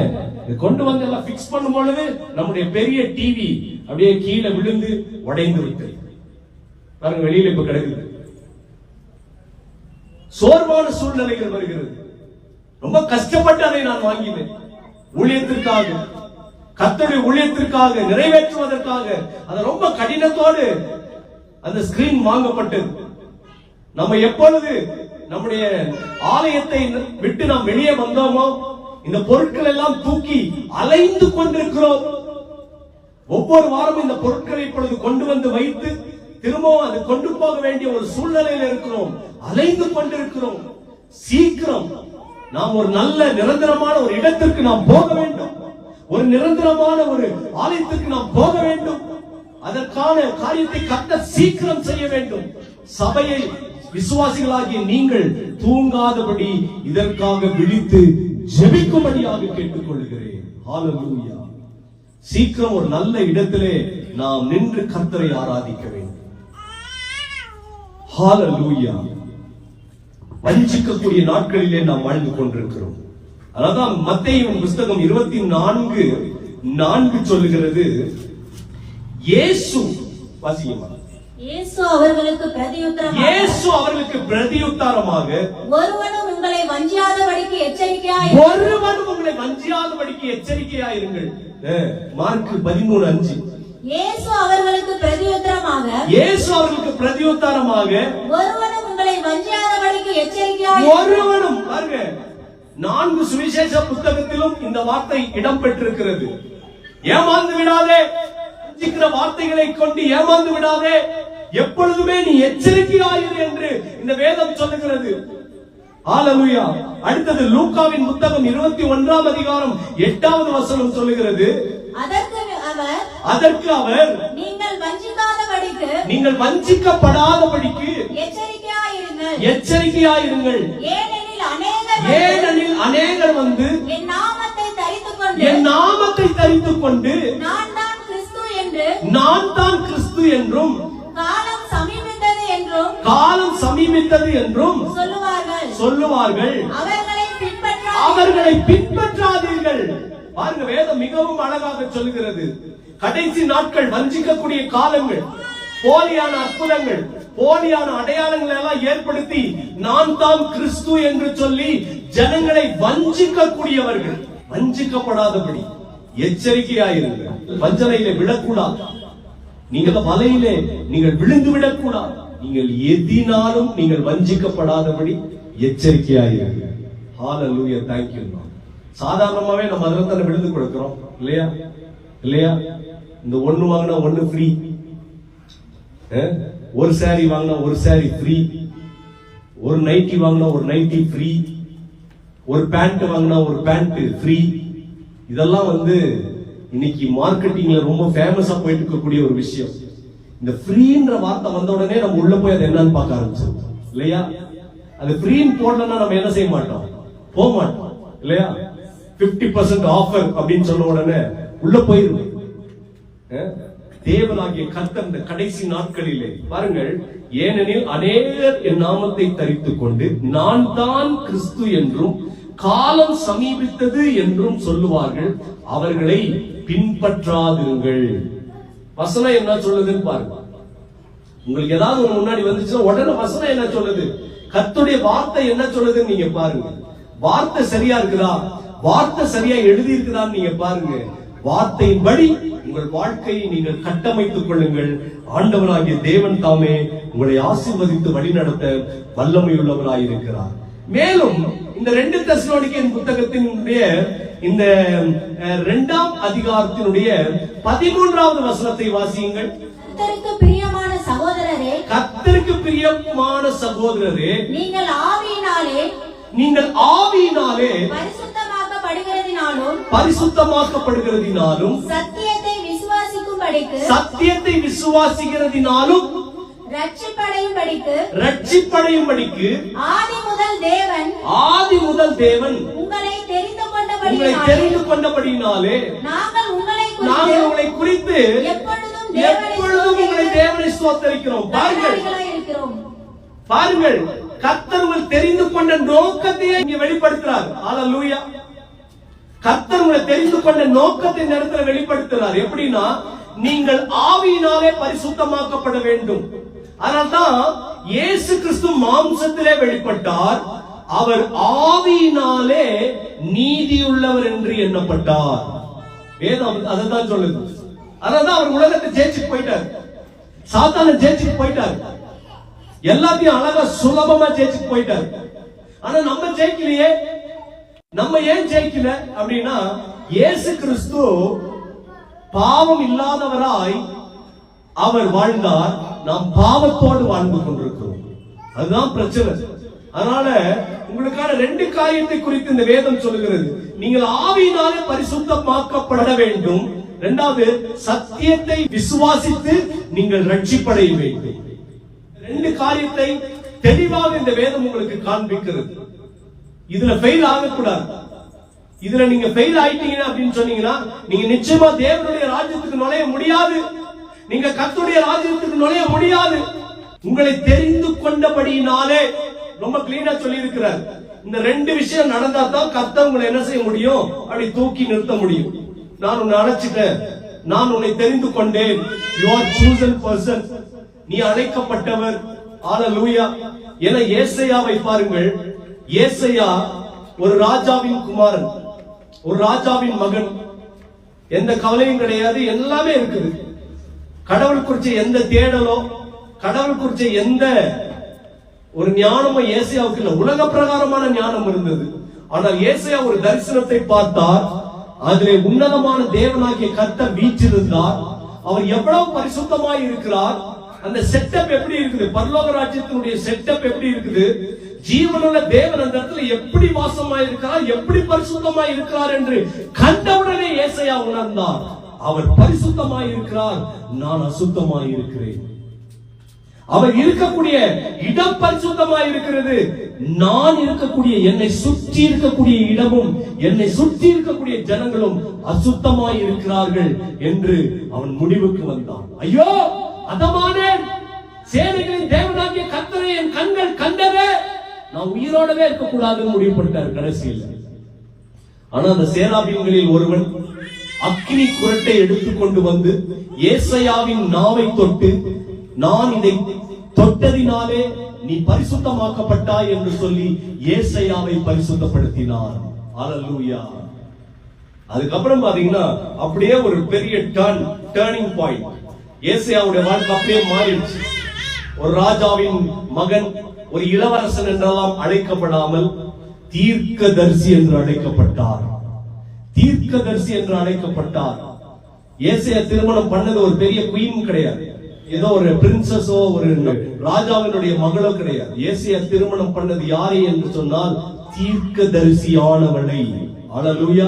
கொண்டு வந்து எல்லாம் பிக்ஸ் பண்ணும் பொழுது நம்முடைய பெரிய டிவி அப்படியே கீழே விழுந்து உடைந்து விட்டது. பாருங்க, வெளியில இப்ப கிடக்குது. சோர்வான சூழ்நிலைகள் வருகிறது. ரொம்ப கஷ்டப்பட்டு அதை நான் வாங்கினேன். ஊழியத்திற்காக, கர்த்தருடைய ஊழியத்திற்காக, நிறைவேற்றுவதற்காக அது ரொம்ப கடினத்தோடு அந்த ஸ்கிரீன் வாங்கப்பட்டது. நம்ம எப்பொழுது நம்முடைய ஆலயத்தை விட்டு நாம் வெளியே வந்தோமோ, இந்த பொருட்கள் எல்லாம் தூக்கி அலைந்து கொண்டிருக்கிறோம். ஒவ்வொரு வாரமும் இந்த பொருட்களை இப்பொழுது கொண்டு வந்து வைத்து திரும்பவும் அது கொண்டு போக வேண்டிய ஒரு சூழ்நிலையில் இருக்கிறோம். அலைந்து கொண்டிருக்கிறோம். சீக்கிரம் நாம் ஒரு நல்ல நிரந்தரமான ஒரு இடத்திற்கு நாம் போக வேண்டும். ஒரு நிரந்தரமான ஒரு ஆலயத்திற்கு நாம் போக வேண்டும். அதற்கான காரியத்தை கர்த்தர் சீக்கிரம் செய்ய வேண்டும். சபையை விசுவாசிகளாகிய நீங்கள் தூங்காதபடி இதற்காக விழித்து ஜெபிக்கும்படியாக கேட்டுக்கொள்கிறேன். ஹல்லேலூயா. சீக்கிரம் ஒரு நல்ல இடத்திலே நாம் நின்று கர்த்தரை ஆராதிக்க வேண்டும். ஹல்லேலூயா. வஞ்சிக்கக்கூடிய நாட்களிலே நாம் வாழ்ந்து கொண்டிருக்கிறோம். அதான் மத்தேயுவின் புத்தகம் 24:4 சொல்லுகிறது, இயேசு வாசியமா,
இயேசு அவர்களுக்கு பிரதியுத்தரமாக ஒருவனும் உங்களை வஞ்சியாதபடிக்கு எச்சரிக்கையாயிருங்கள்.
மார்க் 13:5.
இயேசு அவர்களுக்கு பிரதியுத்தரமாக ஒருவனும் உங்களை வஞ்சியாதபடிக்கு எச்சரிக்கையாயிருங்கள்.
ஒருவனும், பாருங்க, 4 சுவிசேஷ புத்தகத்திலும் இந்த வார்த்தை இடம் பெற்றிருக்கிறது. ஏமாந்து விடாதே, வஞ்சிக்கிற வார்த்தைகளை கொண்டு ஏமாந்து விடாதே, எப்பொழுதுமே நீ எச்சரிக்கையாயிரு என்று இந்த வேதம் சொல்லுகிறது. ஹல்லேலூயா. அடுத்தது லூக்காவின் புத்தகம் 21 அதிகாரம் 8வது வசனம் சொல்லுகிறது, அதற்கு அவர் நீங்கள் வஞ்சிக்கப்படாதபடிக்கு எச்சரிக்கையாயிருங்கள். ஏனெனில் அநேகர் வந்து என் நாமத்தை தரித்துக் கொண்டு நான் தான் கிறிஸ்து என்றும்
காலம்
சமீபித்தது என்றும் சொல்லுவார்கள். அவர்களை பின்பற்றாதீர்கள். பாருங்க, வேதம் மிகவும் அழகாக சொல்லுகிறது. கடைசி நாட்கள், வஞ்சிக்கக்கூடிய காலங்கள், போலியான அற்புதங்கள், போலியான அடையாளங்களை எல்லாம் ஏற்படுத்தி நான் தான் கிறிஸ்து என்று சொல்லி ஜனங்களை வஞ்சிக்கக்கூடியவர்கள். வஞ்சிக்கப்படாதபடி எச்சரிக்கையாயிருங்கள். வஞ்சனையிலே விழக்கூடாது. நீங்கள் வலையிலே நீங்கள் விழுந்து விடக்கூடாது. நீங்கள் எதினாலும் நீங்கள் வஞ்சிக்கப்படாதபடி எச்சரிக்கையாயிருங்கள். ஹல்லேலூயா. Thank you. சாதாரணமாவே நம்ம அதில் தானே விழுந்து கொடுக்கிறோம், இல்லையா? இந்த 1 வாங்கினா 1 ஃப்ரீ, ஒரு சாரி வாங்கினா ஒரு சாரி ஃப்ரீ, ஒரு நைட்டி வாங்கினா ஒரு நைட்டி ஃப்ரீ, ஒரு பேண்ட் வாங்கினா ஒரு பேண்ட் ஃப்ரீ.
இதெல்லாம் இன்னைக்கு மார்க்கெட்டிங்ல ரொம்ப ஃபேமஸா போயிட்டு இருக்கக்கூடிய ஒரு விஷயம். இந்த ஃப்ரீன்ற வார்த்தை வந்த உடனே நம்ம உள்ள போய் அது என்னன்னு பார்க்க ஆரம்பிச்சோம் இல்லையா? அது ஃப்ரீன்னு போடலன்னா நம்ம என்ன செய்ய மாட்டோம், போக மாட்டோம் இல்லையா? 50% ஆஃபர் அப்படின்னு சொன்ன உடனே உள்ள போயிருவோம். தேவனாகிய கர்த்தர் இந்த கடைசி நாட்களிலே பாருங்கள், ஏனெனில் அநேகர் என் நாமத்தை தரித்துக் கொண்டு நான் தான் கிறிஸ்து என்றும் காலம் சமீபித்தது என்றும் சொல்லுவார்கள், அவர்களை பின்பற்றாதிருங்கள். வசனம் என்ன சொல்லுதுன்னு பாருங்க. உங்களுக்கு ஏதாவது ஒரு முன்னாடி வந்துச்சுன்னா உடனே வசனம் என்ன சொல்லுது, கர்த்தருடைய வார்த்தை என்ன சொல்லுதுன்னு நீங்க பாருங்க. வார்த்தை சரியா இருக்குதா, வார்த்தை சரியா எழுதி இருக்குதான்னு நீங்க பாருங்க. வார்த்தையின்படி உங்கள் வாழ்க்கையை நீங்கள் கட்டமைத்துக் கொள்ளுங்கள். ஆண்டவராகிய தேவன் தாமே உங்களை ஆசீர்வதித்து வழிநடத்த வல்லமையுள்ளவராயிருக்கிறார். மேலும் இந்த 2 தெசலோனிக்கேயர் புத்தகத்தினுடைய இந்த 2ஆம் அதிகாரத்தினுடைய 13வது வசனத்தை வாசியுங்கள்.
கர்த்தருக்கு பிரியமான சகோதரரே,
கர்த்தருக்கு பிரியமான சகோதரரே,
நீங்கள் ஆவியினாலே
பரிசுத்தமாக்கப்படுகிறதினாலும்
சத்தியத்தை
விசுவாசிக்கிறதினாலும் ரட்சிப்படையும்படிக்கு ஆதி முதல் தேவன்
உங்களை
தெரிந்து கொண்டபடியினாலே நாங்கள் உங்களை குறித்து எப்பொழுதும் உங்களை தேவனை ஸ்தோத்திரிக்கிறோம். பாருங்கள், கர்த்தர் உங்களை தெரிந்து கொண்ட நோக்கத்தையே இங்கே வெளிப்படுத்துறார். ஹல்லேலூயா. கர்த்தர் உங்களை தெரிந்து கொண்ட நோக்கத்தை இந்த இடத்துல வெளிப்படுத்துறார். எப்படின்னா, நீங்கள் ஆவியினாலே பரிசுத்தமாக்கப்பட வேண்டும். அதனால்தான் இயேசு கிறிஸ்து மாம்சத்திலே வெளிப்பட்டார். அவர் ஆவியினாலே நீதியுள்ளவர் என்று எண்ணப்பட்டார். வேதம் அதைத்தான் சொல்லுது. அதனால்தான் அவர் உலகத்தை ஜெயிச்சுட்டு போயிட்டார், சாத்தானை ஜெயிச்சுட்டு போயிட்டார், எல்லாத்தையும் அழகா சுலபமா ஜெயிச்சுட்டு போயிட்டார். ஆனா நம்ம ஜெயிக்கலையே. நம்ம ஏன் ஜெயிக்கல அப்படின்னா, இயேசு கிறிஸ்து பாவம் இல்லாதவராய் அவர் வாழ்ந்தார், நாம் பாவத்தோடு வாழ்ந்து கொண்டிருக்கிறோம். அதுதான் பிரச்சனை. அதனால உங்களுக்கான 2 காரியத்தை குறித்து இந்த வேதம் சொல்லுகிறது. நீங்கள் ஆவியினாலே பரிசுத்தமாக்கப்பட வேண்டும். 2வது, சத்தியத்தை விசுவாசித்து நீங்கள் ரட்சிப்படைய வேண்டும். 2 காரியத்தை தெளிவாக இந்த வேதம் உங்களுக்கு காண்பிக்கிறது. இதுல ஃபெயில் ஆகக்கூடாது. இதுல நீங்க ஃபெயில் ஆயிட்டீங்க அப்படின்னு சொன்னீங்கன்னா, நீங்க நிச்சயமா தேவனுடைய ராஜ்யத்துக்கு நுழைய முடியாது. நீங்க கர்த்தருடைய ராஜ்யத்துக்கு நுழைய முடியாது. உங்களை தெரிந்து கொண்டபடியினாலே, ரொம்ப கிளீனா சொல்லி இருக்கிறார். இந்த 2 விஷயம் நடந்தா தான் கர்த்தர் உங்களை என்ன செய்ய முடியும், அப்படி தூக்கி நிறுத்த முடியும். நான் உன்னை அழைச்சிட்டேன், நான் உன்னை தெரிந்து கொண்டேன், you are chosen person, நீ அழைக்கப்பட்டவர். ஹல்லேலூயா. என ஏசாயாவை பாருங்கள். ஏசாயா ஒரு ராஜாவின் குமாரன், ஒரு ராஜாவின் மகன். எந்த கவலையும் கிடையாது, எல்லாமே இருக்குது. கடவுள் குறிச்ச எந்த தேடலோ, கடவுள் குறிச்ச எந்த ஒரு ஞானமும் ஏசாயாவுக்கு இல்ல. உலக பிரகாரமான ஞானம் இருந்தது. ஆனால் ஏசாயா ஒரு தரிசனத்தை பார்த்தார். அதிலே உன்னதமான தேவனாகிய கர்த்தர் வீற்றிருந்தார். அவர் எவ்வளவு பரிசுத்தமாய் இருக்கிறார். அந்த செட்டப் எப்படி இருக்குது, பரலோக ராஜ்யத்தினுடைய செட்டப் எப்படி இருக்குது, ஜீவனுள்ள தேவன் அந்த இடத்துல எப்படி வாசமாய் இருக்கிறார், எப்படி பரிசுத்தமாய் இருக்கிறார் என்று கண்டவுடனே ஏசாயா உணர்ந்தார். அவர் பரிசுத்தமாய் இருக்கிறார், நான் அசுத்தமாய் இருக்கிறேன். அவர் இருக்கக்கூடிய இடம் பரிசுத்தமாய் இருக்கிறது, நான் இருக்கக்கூடிய என்னை சுற்றி இருக்கக்கூடிய இடமும் என்னை சுற்றி இருக்கக்கூடிய ஜனங்களும் அசுத்தமாய் இருக்கிறார்கள் என்று அவன் முடிவுக்கு வந்தான். ஐயோ, அதமானேன், சேனைகளின் தேவனாகிய கர்த்தரை என் கண்கள் கண்டதே, நான் உயிரோடவே இருக்கக்கூடாதுன்னு முடிவுபட்டார் கடைசியில். ஆனா அந்த சேராபீன்களில் ஒருவன் அக்கினி குரட்டை எடுத்துக்கொண்டு வந்து ஏசாயாவின் நாவை தொட்டு, நான் இதை தொட்டதினாலே நீ பரிசுத்தமாக்கப்பட்டாய் என்று சொல்லி ஏசாயாவை பரிசுத்தப்படுத்தினார். ஹல்லேலூயா. அதுக்கப்புறம் பாத்தீங்கன்னா அப்படியே ஒரு பெரிய டர்னிங் பாயிண்ட். ஏசாயாவுடைய வாழ்க்கை அப்படியே மாறிடுச்சு. ஒரு ராஜாவின் மகன், ஒரு இளவரசன் என்றெல்லாம் அழைக்கப்படாமல் தீர்க்கதரிசி என்று அழைக்கப்பட்டார். தீர்க்கதரிசி என்று அழைக்கப்பட்டார். ஏசாயா திருமணம் பண்ணது ஒரு பெரிய குயின் கிடையாது, ஏதோ ஒரு பிரின்சஸோ ஒரு ராஜாவினுடைய மகளோ கிடையாது. ஏசாயா திருமணம் பண்ணது யாரை என்று சொன்னால் தீர்க்கதரிசியானவளை. ஹல்லேலூயா.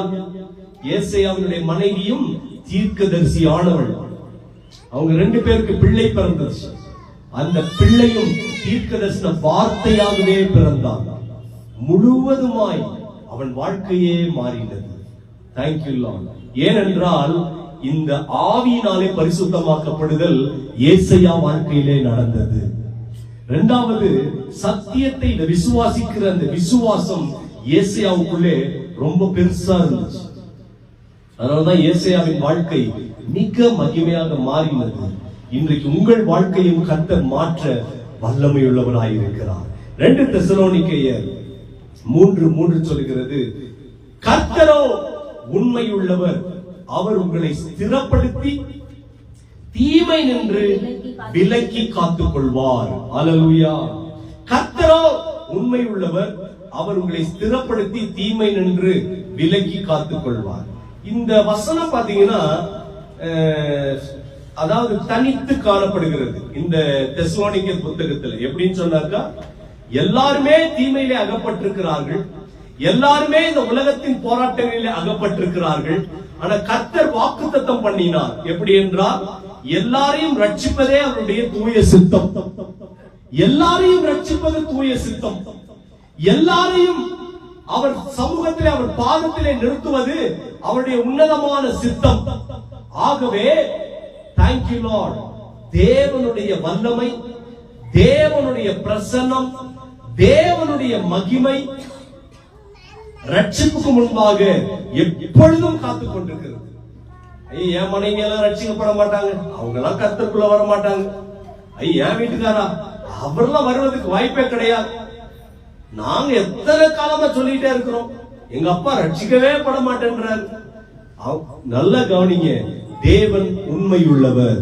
ஏசாயாவினுடைய மனைவியும் தீர்க்கதரிசியானவள். அவங்க 2 பேருக்கு பிள்ளை பிறந்துச்சு. அந்த பிள்ளையும் தீர்க்கதரிசன வார்த்தையாகவே பிறந்தான். முழுவதுமாய் அவன் வாழ்க்கையே மாறினது. Thank you Lord. ஏனென்றால் இந்த ஆவியினாலே பரிசுத்தமாக்கப்படுதல் ஏசாயா வாழ்க்கையிலே நடந்தது. இரண்டாவது, சத்தியத்தை விசுவாசிக்கிற அந்த விசுவாசம் ஏசாயாவுக்குள்ளே ரொம்ப பெருசா இருந்துச்சு. அதனாலதான் ஏசாயாவின் வாழ்க்கை மிக மகிமையாக மாறினது. இன்றைக்கு உங்கள் வாழ்க்கையும் கர்த்தர் மாற்ற வல்லமையுள்ளவராயிருக்கிறார். 2 தெசலோனிக்கேயர் 3:3 சொல்கிறது, கர்த்தரோ உண்மையுள்ளவர், அவர் உங்களை ஸ்திரப்படுத்தி தீமை நின்று விலக்கி காத்துக் கொள்வார். அல்லேலூயா. கர்த்தரோ உண்மையுள்ளவர், அவர் உங்களை ஸ்திரப்படுத்தி தீமை நின்று விலக்கி காத்துக் கொள்வார். இந்த வசனம் பாத்தீங்கன்னா அதாவது தனித்து காணப்படுகிறது இந்த தெசலோனிக்கேயர் புத்தகத்துல. எப்படின்னு சொன்னாக்கா, எல்லாருமே தீமையிலே அகப்பட்டிருக்கிறார்கள், எல்லாருமே இந்த உலகத்தின் போராட்டங்களிலே அகப்பட்டிருக்கிறார்கள். ஆனா கர்த்தர் வாக்குத்தத்தம் பண்ணினார். எப்படி என்றால், எல்லாரையும் ரட்சிப்பதே அவருடைய தூய சித்தம். எல்லாரையும் ரட்சிப்பது தூய சித்தம். எல்லாரையும் அவர் சமூகத்திலே, அவர் பாதத்திலே நிறுத்துவது அவருடைய உன்னதமான சித்தம். ஆகவே தேங்க்யூ லார்ட். தேவனுடைய வல்லமை, தேவனுடைய பிரசன்னம், தேவனுடைய மகிமை ரட்சிப்புக்கு முன்பாக எப்பொழுதும் காத்துக் கொண்டிருக்கிறது. என் மனைவி எல்லாம் ரட்சிக்கப்பட மாட்டாங்க, அவங்க எல்லாம் கர்த்தருக்குள்ள வர மாட்டாங்க. என் வீட்டுக்காரா, அவரெல்லாம் வருவதற்கு வாய்ப்பே கிடையாது. நாங்க எத்தனை காலமா சொல்லிட்டே இருக்கிறோம், எங்க அப்பா ரட்சிக்கவே பட மாட்டேன்றாரு. நல்ல கவனிங்க, தேவன் உண்மையுள்ளவர்,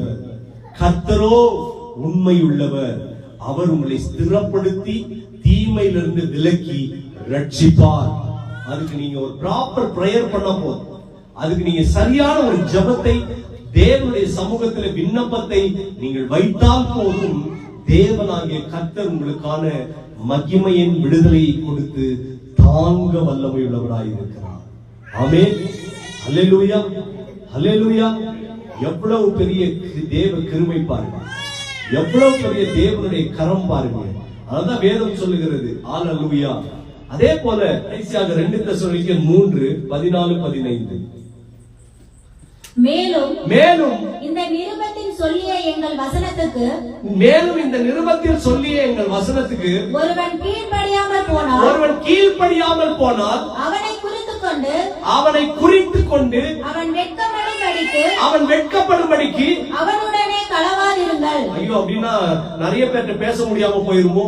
கர்த்தரோ உண்மையுள்ளவர். அவர் உங்களை ஸ்திரப்படுத்தி தீமையிலிருந்து விலக்கி ரட்சிப்பார். அதுக்கு நீங்க ஒரு ப்ராப்பர் பிரேயர் பண்ண போதும். அதுக்கு நீங்க சரியான ஒரு ஜெபத்தை, தேவனுடைய சமூகத்தில் விண்ணப்பத்தை நீங்கள் வைத்தால் போதும், தேவனாகிய கர்த்தர் உங்களுக்கான மகிமையின் விடுதலையை கொடுத்து தாங்க வல்லமையுள்ளவராய் இருக்கிறார். ஆமென். அல்லேலூயா, அல்லேலூயா. எவ்வளவு பெரிய தேவ கிருபை பாருங்க, எவ்வளவு பெரிய தேவனுடைய கரம் பாருங்க. அதான் வேதம் சொல்லுகிறது. அல்லேலூயா. அதே போல கடைசியாக 2 தெசலோனிக்கேயர் 3:14-15,
மேலும் இந்த நிருபத்தில் சொல்லிய எங்கள் வசனத்துக்கு ஒருவன் கீழ்ப்படியாமல் போனால் அவனை குறித்துக்கொண்டு அவன் வெட்கப்படும்படிக்கு
அவனுடனே களவாதிருங்கள்.
ஐயோ, அப்படின்னா நிறைய பேர்ட்ட பேச முடியாம போயிருமோ?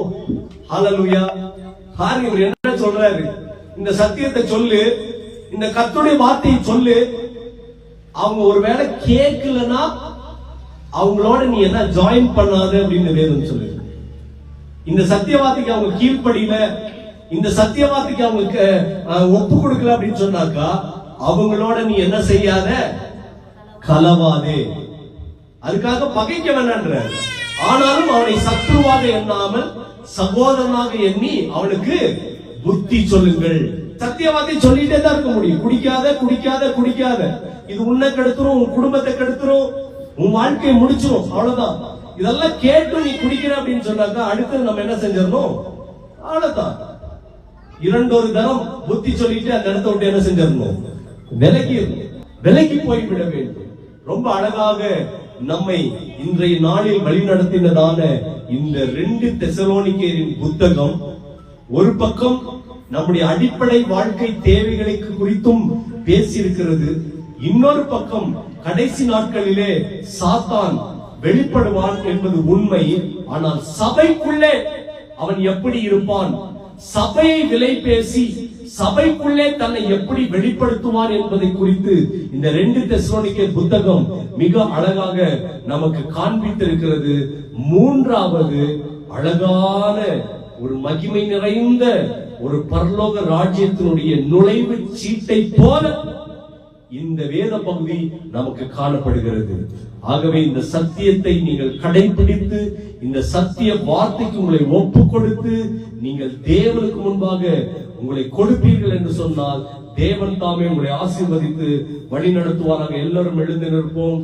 ஹல்லேலூயா. பாருங்க, இவர் என்ன சொல்றாரு, இந்த சத்தியத்தை சொல்லு, இந்த கர்த்தருடைய வார்த்தையை சொல்லு. அவங்க ஒருவேளை கேட்கலன்னா அவங்களோட நீ என்ன ஜாயின் பண்ணாத அப்படின்னு வேதம் சொல்லு. இந்த சத்தியவாதிக்கு அவங்க கீழ்ப்படியில, இந்த சத்தியவாதிக்கு அவங்க ஒப்பு கொடுக்கல அப்படின்னு சொன்னாக்கா அவங்களோட நீ என்ன செய்யாத, கலவாதே. அதுக்காக பகைக்க வேண்டான்ற, ஆனாலும் அவனை சத்ருவாக எண்ணாமல் சகோதரனாக எண்ணி அவனுக்கு புத்தி சொல்லுங்கள். சத்தியவாதி சொல்லிட்டே தான் இருக்க முடியும். குடிக்காத குடிக்காத குடிக்காத, இது உன்னை கெடுத்துரும், உன் குடும்பத்தை கெடுத்துரும், உன் வாழ்க்கையை முடிச்சிரும், அவ்வளவுதான். இதெல்லாம் கேட்டு நீ குடிக்கிற அப்படின்னு சொன்னாக்கா அடுத்து நம்ம என்ன செஞ்சிடணும்? அவ்வளவுதான். 2 தரம் புத்தி சொல்லிட்டு அந்த இடத்த விட்டு என்ன செஞ்சிடணும்? விலகி போய்விட வேண்டும். ரொம்ப அழகாக நம்மை இன்றைய நாளில் வழிநடத்தினதான இந்த 2 தெசலோனிக்கேயரின் புத்தகம் ஒரு பக்கம் நம்முடைய அடிப்படை வாழ்க்கை தேவைகளை குறித்தும் பேசியிருக்கிறது. இன்னொரு பக்கம் கடைசி நாட்களிலே சாத்தான் வெளிப்படுவான் என்பது உண்மை. ஆனால் சபைக்குள்ளே அவன் எப்படி இருப்பான், சபையை விலை பேசி சபைக்குள்ளே தன்னை எப்படி வெளிப்படுத்துவான் என்பதை குறித்து இந்த 2 தெசலோனிக்கேயர் புத்தகம் மிக அழகாக நமக்கு காண்பித்திருக்கிறது. 3வது அழகான ஒரு மகிமை நிறைந்த ஒரு பரலோக ராஜ்யத்தினுடைய நுழைவு சீட்டை போல இந்த வேத பகுதி நமக்கு காணப்படுகிறது. ஆகவே இந்த சத்தியத்தை நீங்கள் கடைபிடித்து, இந்த சத்திய வார்த்தைக்கு உங்களை ஒப்பு கொடுத்து நீங்கள் தேவனுக்கு முன்பாக உங்களை கொடுப்பீர்கள் என்று சொன்னால் தேவன் தாமே உங்களை ஆசீர்வதித்து வழி நடத்துவாராக. எல்லாரும் எழுந்து நிற்போம்.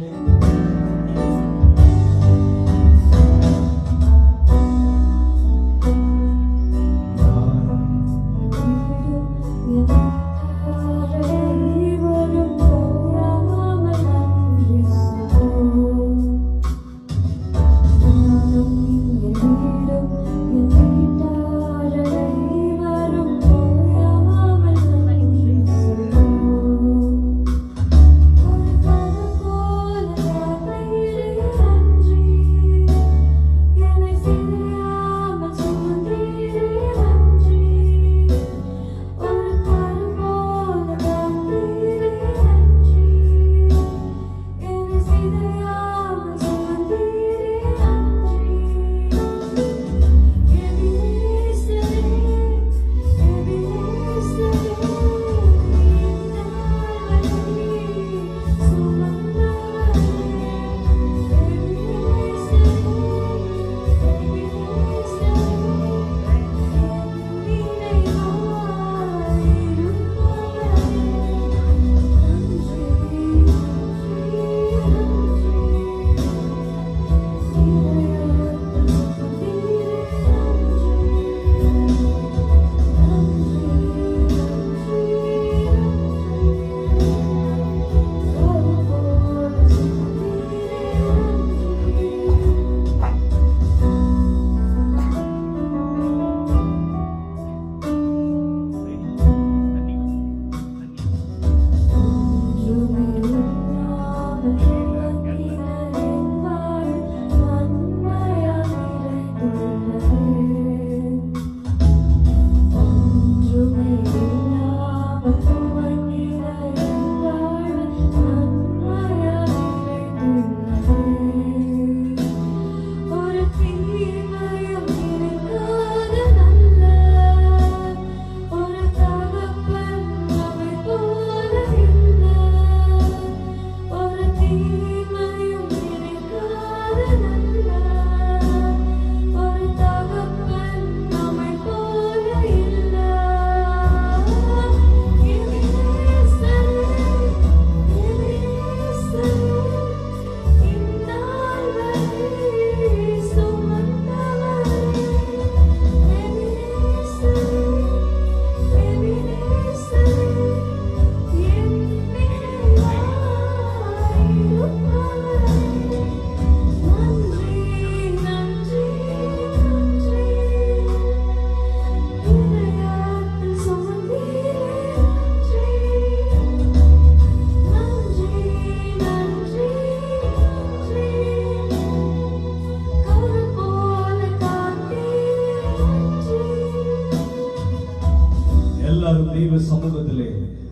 சமூகத்திலே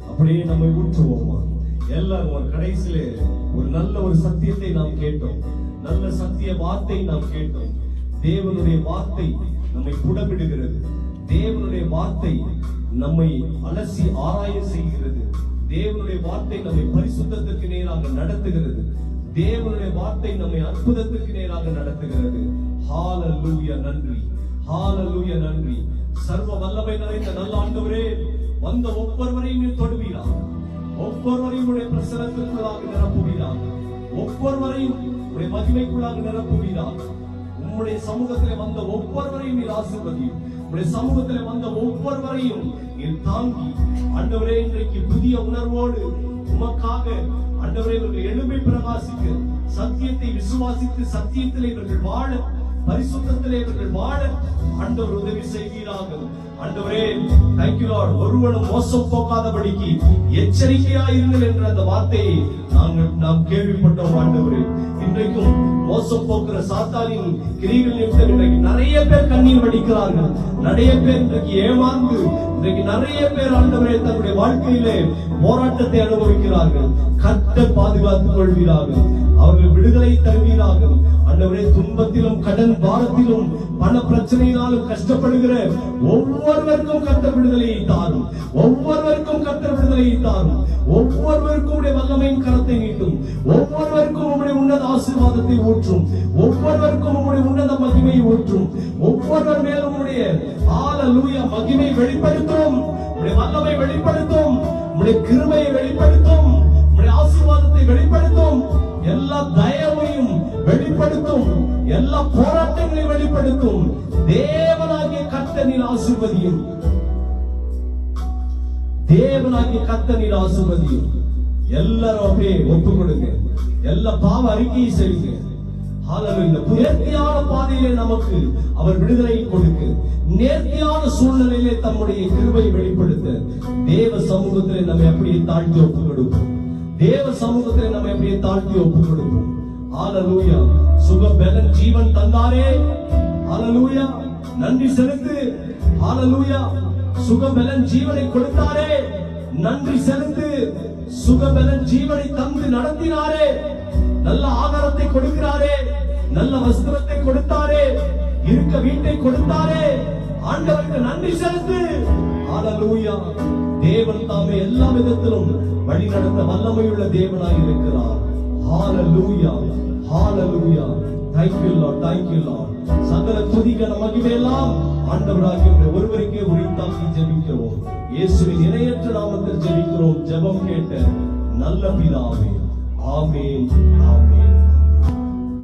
அப்படியே நம்மை ஊற்றுவோமா? எல்லாரும் ஒரு கடைசியிலே ஒரு நல்ல ஒரு சத்தியத்தை நாம் கேட்டோம். நல்ல சத்திய வார்த்தை நாம் கேட்டோம். தேவனுடைய வார்த்தை நம்மை புடமிடுகிறது. தேவனுடைய வார்த்தை நம்மை அலசி ஆராய செய்கிறது. தேவனுடைய வார்த்தை நம்மை பரிசுத்தத்திற்கு நேராக நடத்துகிறது. தேவனுடைய வார்த்தை நம்மை அற்புதத்திற்கு நேராக நடத்துகிறது. ஹalleluya, நன்றி. ஹalleluya, நன்றி. சர்வ வல்லமை நிறைந்த நல்ல ஆண்டவரே, வந்த ஒவ்வொருவரையும் நீர் தொடுவீராக. ஒவ்வொருவரையும் உடைய பிரசன்னத்திற்குள்ளாக நிரப்புவீராக. ஒவ்வொருவரையும் உடைய மகிமைக்குள்ளாக நிரப்புவீராக. உம்முடைய சமூகத்திலே வந்த ஒவ்வொருவரையும் நீர் ஆசீர்வதியும். உடைய சமூகத்திலே வந்த ஒவ்வொருவரையும் நீர் தாங்கி ஆண்டவரே, இன்றைக்கு புதிய உணர்வோடு உமக்காக ஆண்டவரே இவர்கள் எழுமை பிரகாசிக்க, சத்தியத்தை விசுவாசித்து சத்தியத்திலே இவர்கள் வாழ, பரிசுத்தத்திலே இவர்கள் வாழ ஆண்டவர் உதவி செய்வீராக. ஆண்டவரே, thank you Lord. ஒருவனும் மோசம் போகாதபடிக்கு எச்சரிக்கையாய் இருங்கள் என்ற அந்த வார்த்தையை நாம் கேள்விப்பட்டோம். ஆண்டவரே, இன்றைக்கும் மோசம் போக்குற சாத்தானின் கிரிகள் நிமித்தம் இன்றைக்கு நிறைய பேர் கண்ணீர் வடிக்கிறார்கள். நிறைய பேர் இன்றைக்கு ஏமாந்து, இன்றைக்கு நிறைய பேர் ஆண்டவரே தன்னுடைய வாழ்க்கையிலே போராட்டத்தை அனுபவிக்கிறார்கள். கர்த்தர் பாதுகாத்துக் கொள்வீரார்கள். அவர்கள் விடுதலை தருவீரார்கள். ஆண்டவரே, துன்பத்திலும் கடன் பாரத்திலும் பண பிரச்சனையினாலும் கஷ்டப்படுகிற ஒவ்வொருவருக்கும் கர்த்தர் விடுதலையை தாரும். ஒவ்வொருவருக்கும் கர்த்தர் விடுதலையை தாரும். ஒவ்வொருவருக்கும் உடைய வல்லமையின் கரத்தை நீட்டும். ஒவ்வொருவருக்கும் உங்களுடைய உன்னத ஆசீர்வாதத்தை ஊற்றும். ஒவ்வொருவருக்கும் உங்களுடைய உன்னத மகிமையை ஊற்றும். ஒவ்வொருவர் மேலும் உடைய ஹalleluya மகிமை வெளிப்படுத்தும். உடைய வல்லமை வெளிப்படுத்தும்.
உம்முடைய கிருபையை வெளிப்படுத்தும், உம்முடைய ஆசீர்வாதத்தை வெளிப்படுத்தும், எல்லா தயவையும் வெளிப்படுத்தும், எல்லா போராட்டங்களையும் வெளிப்படுத்தும். தேவனாகிய கர்த்தரின் ஆசீர்வதியும், தேவனாகிய கர்த்தரின் ஆசீர்வதியும். எல்லாரும் அப்படியே ஒப்பு கொடுங்க, எல்லா பாவ அறிக்கையை செய்யுங்க. நேர்த்தியான பாதையிலே நமக்கு அவர் விடுதலை கொடுக்க, நேர்த்தியான சூழ்நிலையிலே தம்முடைய கிருபையை வெளிப்படுத்த தேவ சமூகத்திலே நம்மை அப்படியே தாழ்த்தி ஒப்பு கொடுப்போம். தேவ சமூகத்திலே நம்மை அப்படியே தாழ்த்தி ஒப்பு கொடுப்போம். ஹalleluya. சுக பலன் ஜீவன் தந்தாரே, ஹalleluya. நன்றி செலுத்து, ஹalleluya. சுக பலன் ஜீவனை கொடுத்தாரே, நன்றி செலுத்து. சுக பலன் ஜீவனை தந்து நடத்தினாரே, நல்ல ஆகாரத்தை கொடுக்கிறாரே, நல்ல வஸ்திரத்தை கொடுத்தாரே, இருக்க வீட்டை கொடுத்தாரே, ஆண்டவருக்கு நன்றி செலுத்து. ஹalleluya. தேவன் தாமே எல்லா விதத்திலும் வழி நடத்த வல்லமையுள்ள தேவனாய் இருக்கிறார். ஹalleluya, ஹalleluya. Thank you Lord, thank you Lord. சகல துதிகன மகிமையெல்லாம் ஆண்டவராகிய ஒருவருக்கே உரித்தாக்கி ஜெபிக்கிறோம். இயேசுவின் இணையற்ற நாமத்தில் ஜெபிக்கிறோம். ஜெபம் கேட்ட நல்ல பிதாவே, ஆமென், ஆமென்.